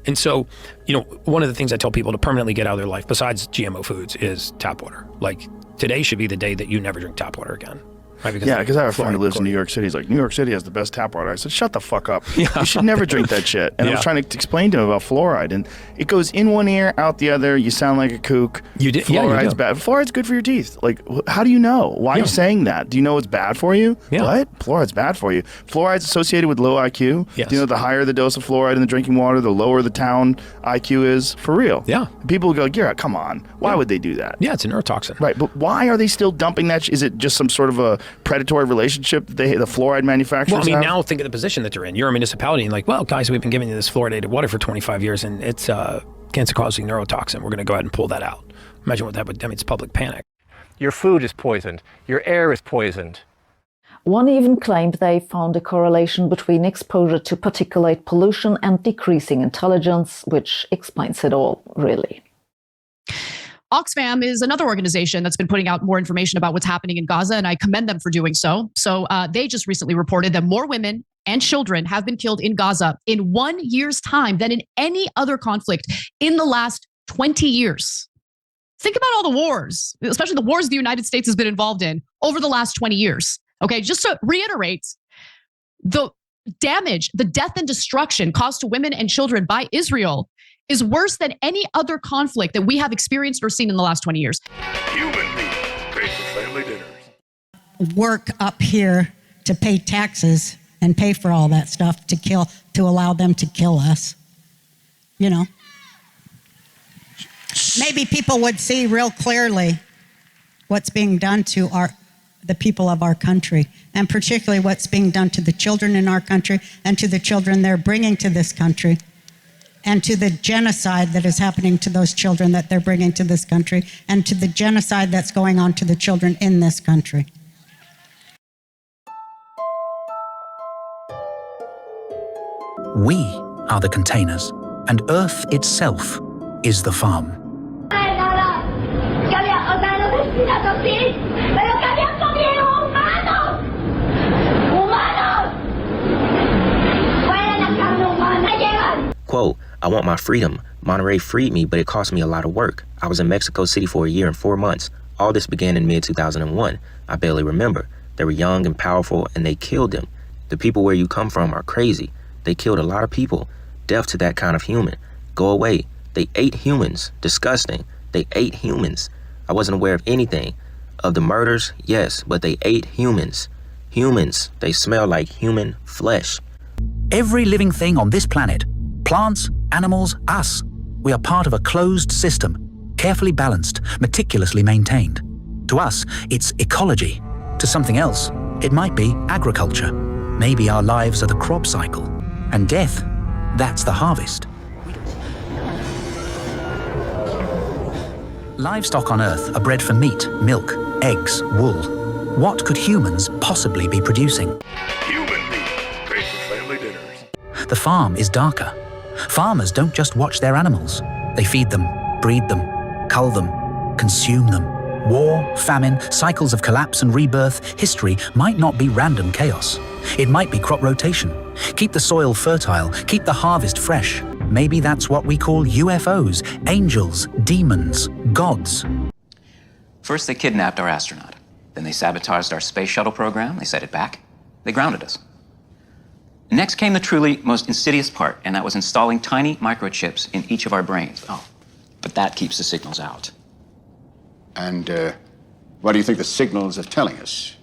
And so, one of the things I tell people to permanently get out of their life, besides GMO foods, is tap water. Like, today should be the day that you never drink tap water again. Right? Because I have a friend who lives in New York City. He's like, New York City has the best tap water. I said, shut the fuck up. You should never drink that shit. And I was trying to explain to him about fluoride. And it goes in one ear, out the other. You sound like a kook. You did. Fluoride's bad. Fluoride's good for your teeth. Like, how do you know? Why are you saying that? Do you know it's bad for you? What? Fluoride's bad for you. Fluoride's associated with low IQ. Yes. Do you know the higher the dose of fluoride in the drinking water, the lower the town IQ is? For real. Yeah. People go, Garrett, come on. Why would they do that? Yeah, it's a neurotoxin. Right. But why are they still dumping that? Is it just some sort of a predatory relationship that the fluoride manufacturers Well, I mean, have? now think of the position that you're in. You're a municipality and like, well, guys, we've been giving you this fluoridated water for 25 years and it's cancer-causing neurotoxin. We're going to go ahead and pull that out. Imagine what that would, it's public panic. Your food is poisoned. Your air is poisoned. One even claimed they found a correlation between exposure to particulate pollution and decreasing intelligence, which explains it all, really. Oxfam is another organization that's been putting out more information about what's happening in Gaza, and I commend them for doing so. So they just recently reported that more women and children have been killed in Gaza in 1 year's time than in any other conflict in the last 20 years. Think about all the wars, especially the wars the United States has been involved in over the last 20 years. Okay, just to reiterate, the damage, the death and destruction caused to women and children by Israel is worse than any other conflict that we have experienced or seen in the last 20 years. Human being, basic family dinners. Work up here to pay taxes and pay for all that stuff to allow them to kill us. Maybe people would see real clearly what's being done to the people of our country, and particularly what's being done to the children in our country and to the children they're bringing to this country, and to the genocide that is happening to those children that they're bringing to this country, and to the genocide that's going on to the children in this country. We are the containers, and Earth itself is the farm. Quote, I want my freedom. Monterey freed me, but it cost me a lot of work. I was in Mexico City for 1 year and 4 months. All this began in mid-2001. I barely remember. They were young and powerful, and they killed them. The people where you come from are crazy. They killed a lot of people. Death to that kind of human. Go away. They ate humans. Disgusting. They ate humans. I wasn't aware of anything. Of the murders, yes, but they ate humans. Humans. They smell like human flesh. Every living thing on this planet, plants, animals, us, we are part of a closed system, carefully balanced, meticulously maintained. To us, it's ecology. To something else, it might be agriculture. Maybe our lives are the crop cycle. And death, that's the harvest. Livestock on Earth are bred for meat, milk, eggs, wool. What could humans possibly be producing? Human being, basic family dinners. The farm is darker. Farmers don't just watch their animals. They feed them, breed them, cull them, consume them. War, famine, cycles of collapse and rebirth, history might not be random chaos. It might be crop rotation. Keep the soil fertile, keep the harvest fresh. Maybe that's what we call UFOs, angels, demons, gods. First, they kidnapped our astronaut. Then they sabotaged our space shuttle program. They set it back. They grounded us. Next came the truly most insidious part, and that was installing tiny microchips in each of our brains. Oh, but that keeps the signals out. And what do you think the signals are telling us?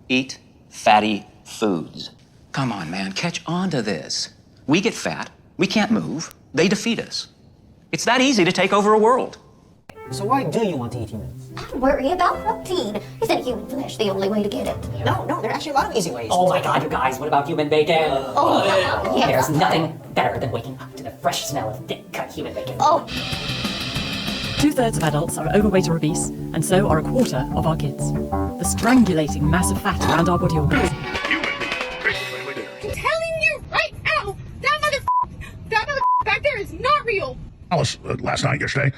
Eat fatty foods. Come on, man, catch on to this. We get fat, we can't move, they defeat us. It's that easy to take over a world. So why do you want to eat humans? Don't worry about protein. Isn't human flesh the only way to get it? No, there are actually a lot of easy ways. Oh my god, you guys, what about human bacon? Yeah. There's nothing better than waking up to the fresh smell of thick-cut human bacon. Oh. 2/3 of adults are overweight or obese, and so are 1/4 of our kids. The strangulating mass of fat around our body organs. I'm telling you right now, that mother back there is not real. Alice, last night, yesterday,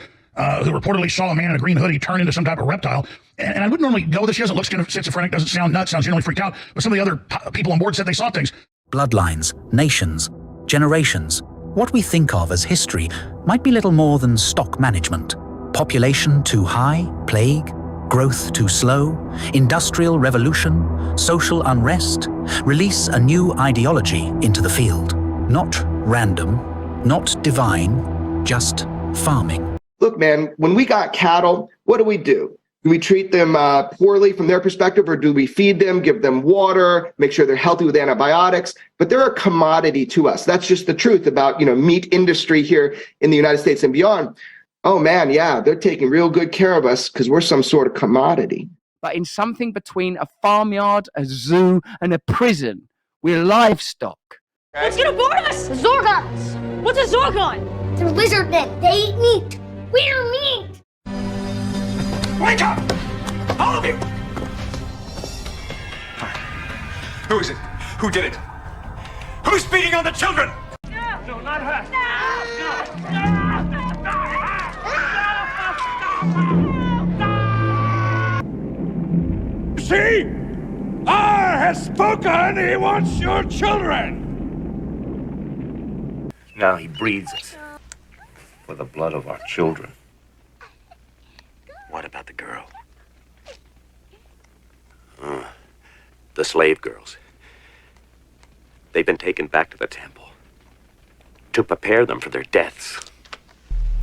who reportedly saw a man in a green hoodie turn into some type of reptile. And I wouldn't normally go with this. She doesn't look schizophrenic, doesn't sound nuts, sounds generally freaked out. But some of the other people on board said they saw things. Bloodlines, nations, generations. What we think of as history might be little more than stock management. Population too high, plague, growth too slow, industrial revolution, social unrest, release a new ideology into the field. Not random, not divine, just farming. Look, man, when we got cattle, what do? Do we treat them poorly from their perspective, or do we feed them, give them water, make sure they're healthy with antibiotics? But they're a commodity to us. That's just the truth about, meat industry here in the United States and beyond. Oh man, yeah, they're taking real good care of us because we're some sort of commodity. But in something between a farmyard, a zoo, and a prison, we're livestock. Let's get aboard us! Zorgons! What's a Zorgon? They're lizard men. They eat meat. We're meat. Wake up! All of you! Who is it? Who did it? Who's beating on the children? No, not her. See? I has spoken. He wants your children. Now he breeds us for the blood of our children. What about the girl? The slave girls. They've been taken back to the temple to prepare them for their deaths.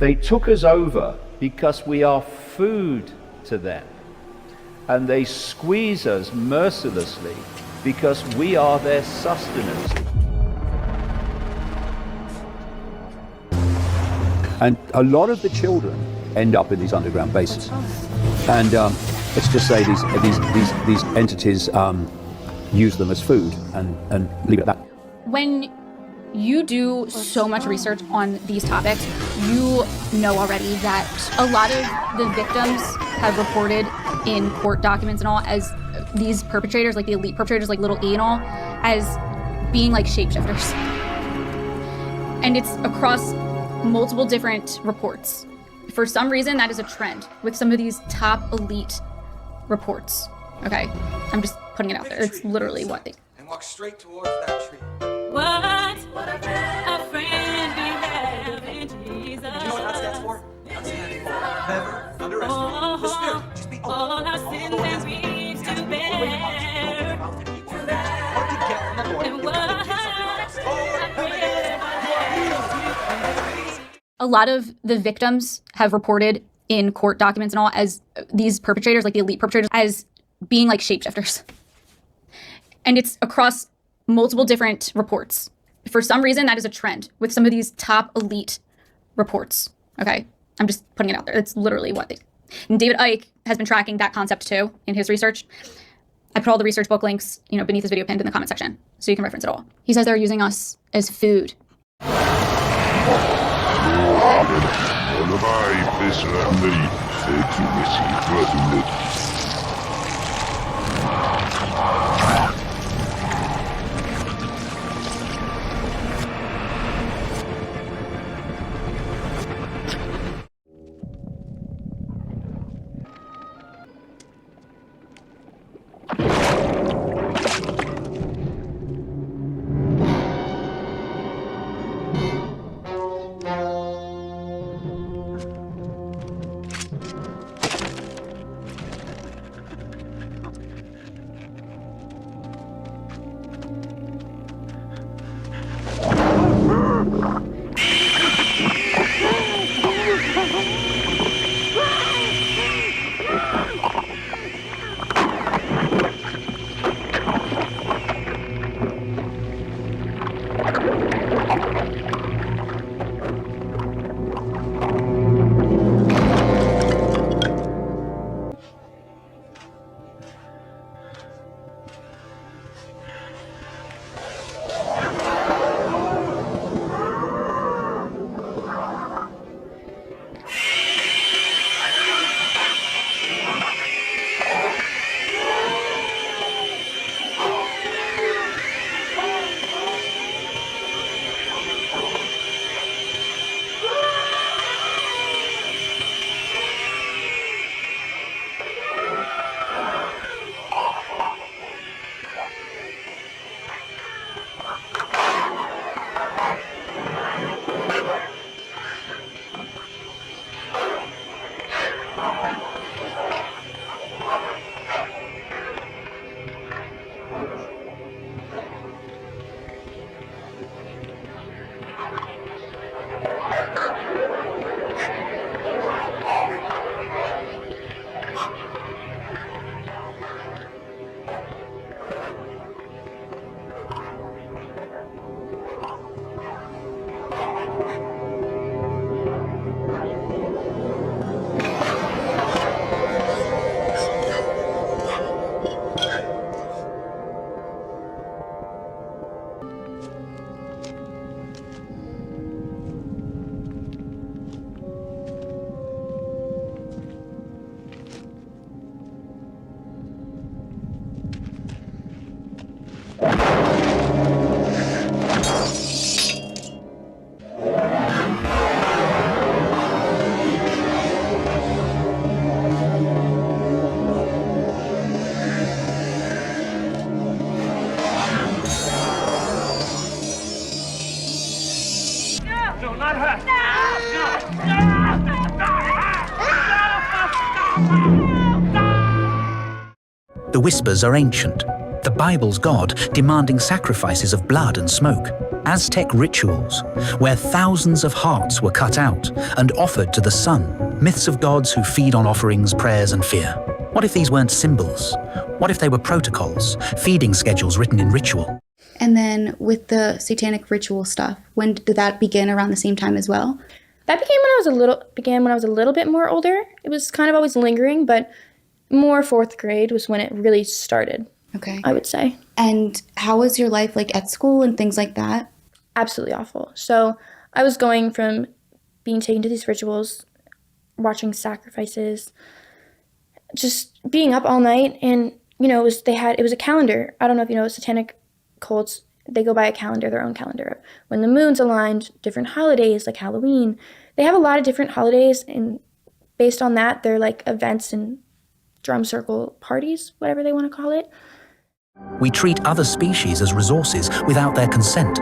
They took us over because we are food to them. And they squeeze us mercilessly because we are their sustenance. And a lot of the children end up in these underground bases. And let's just say these entities use them as food and leave it at that. When you do so much research on these topics, you know already that a lot of the victims have reported in court documents and all as these perpetrators, like the elite perpetrators, like Little E and all, as being like shapeshifters. And it's across multiple different reports. For some reason, that is a trend with some of these top elite reports. Okay, I'm just putting it out there. It's literally what they... And walk straight towards that tree. What a friend we have in Jesus. Do you know what that stands for? That stands for never underestimate the Spirit. Just be all our sins and griefs to bear. And A lot of the victims have reported in court documents and all as these perpetrators, like the elite perpetrators, as being like shapeshifters. And it's across multiple different reports. For some reason, that is a trend with some of these top elite reports. Okay, I'm just putting it out there. It's literally what they... And David Icke has been tracking that concept too in his research. I put all the research book links, beneath this video pinned in the comment section, so you can reference it all. He says they're using us as food. No, not her. The whispers are ancient. The Bible's God demanding sacrifices of blood and smoke. Aztec rituals, where thousands of hearts were cut out and offered to the sun. Myths of gods who feed on offerings, prayers, and fear. What if these weren't symbols? What if they were protocols, feeding schedules written in ritual? And then with the satanic ritual stuff, when did that begin? Around the same time as well? That began when I was a little bit more older. It was kind of always lingering, but more 4th grade was when it really started. Okay. I would say. And how was your life like at school and things like that? Absolutely awful. So I was going from being taken to these rituals, watching sacrifices, just being up all night, and it was a calendar. I don't know if you know, satanic cults, they go by a calendar, their own calendar. When the moon's aligned, different holidays like Halloween, they have a lot of different holidays, and based on that, they're like events and drum circle parties, whatever they want to call it. We treat other species as resources without their consent.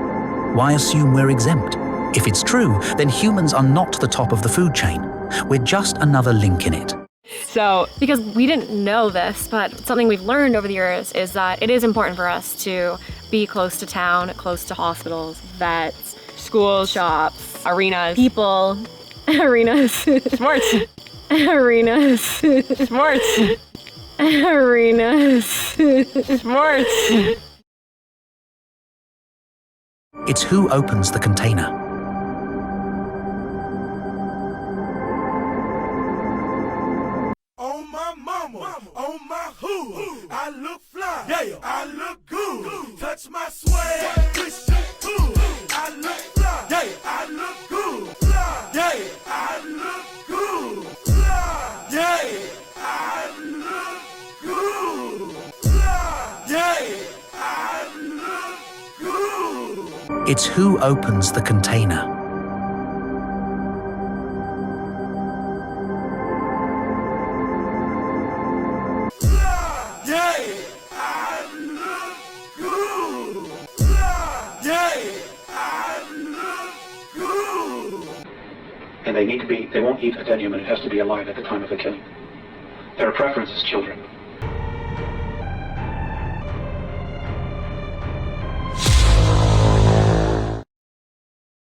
Why assume we're exempt? If it's true, then humans are not the top of the food chain. We're just another link in it. So, because we didn't know this, but something we've learned over the years is that it is important for us to be close to town, close to hospitals, vets, schools, shops, arenas, people, arenas, sports, arenas, sports, arenas, sports. It's who opens the container. On my mama, on my hood, I look fly, yeah, I look good. Touch my swag, wish you could. I look fly, yeah, I look good. Fly, yeah, I look good. Fly, yeah, I look good. Fly, yeah, I look good. It's who opens the container. And they won't eat a dead human. It has to be alive at the time of the killing. Their preference is children.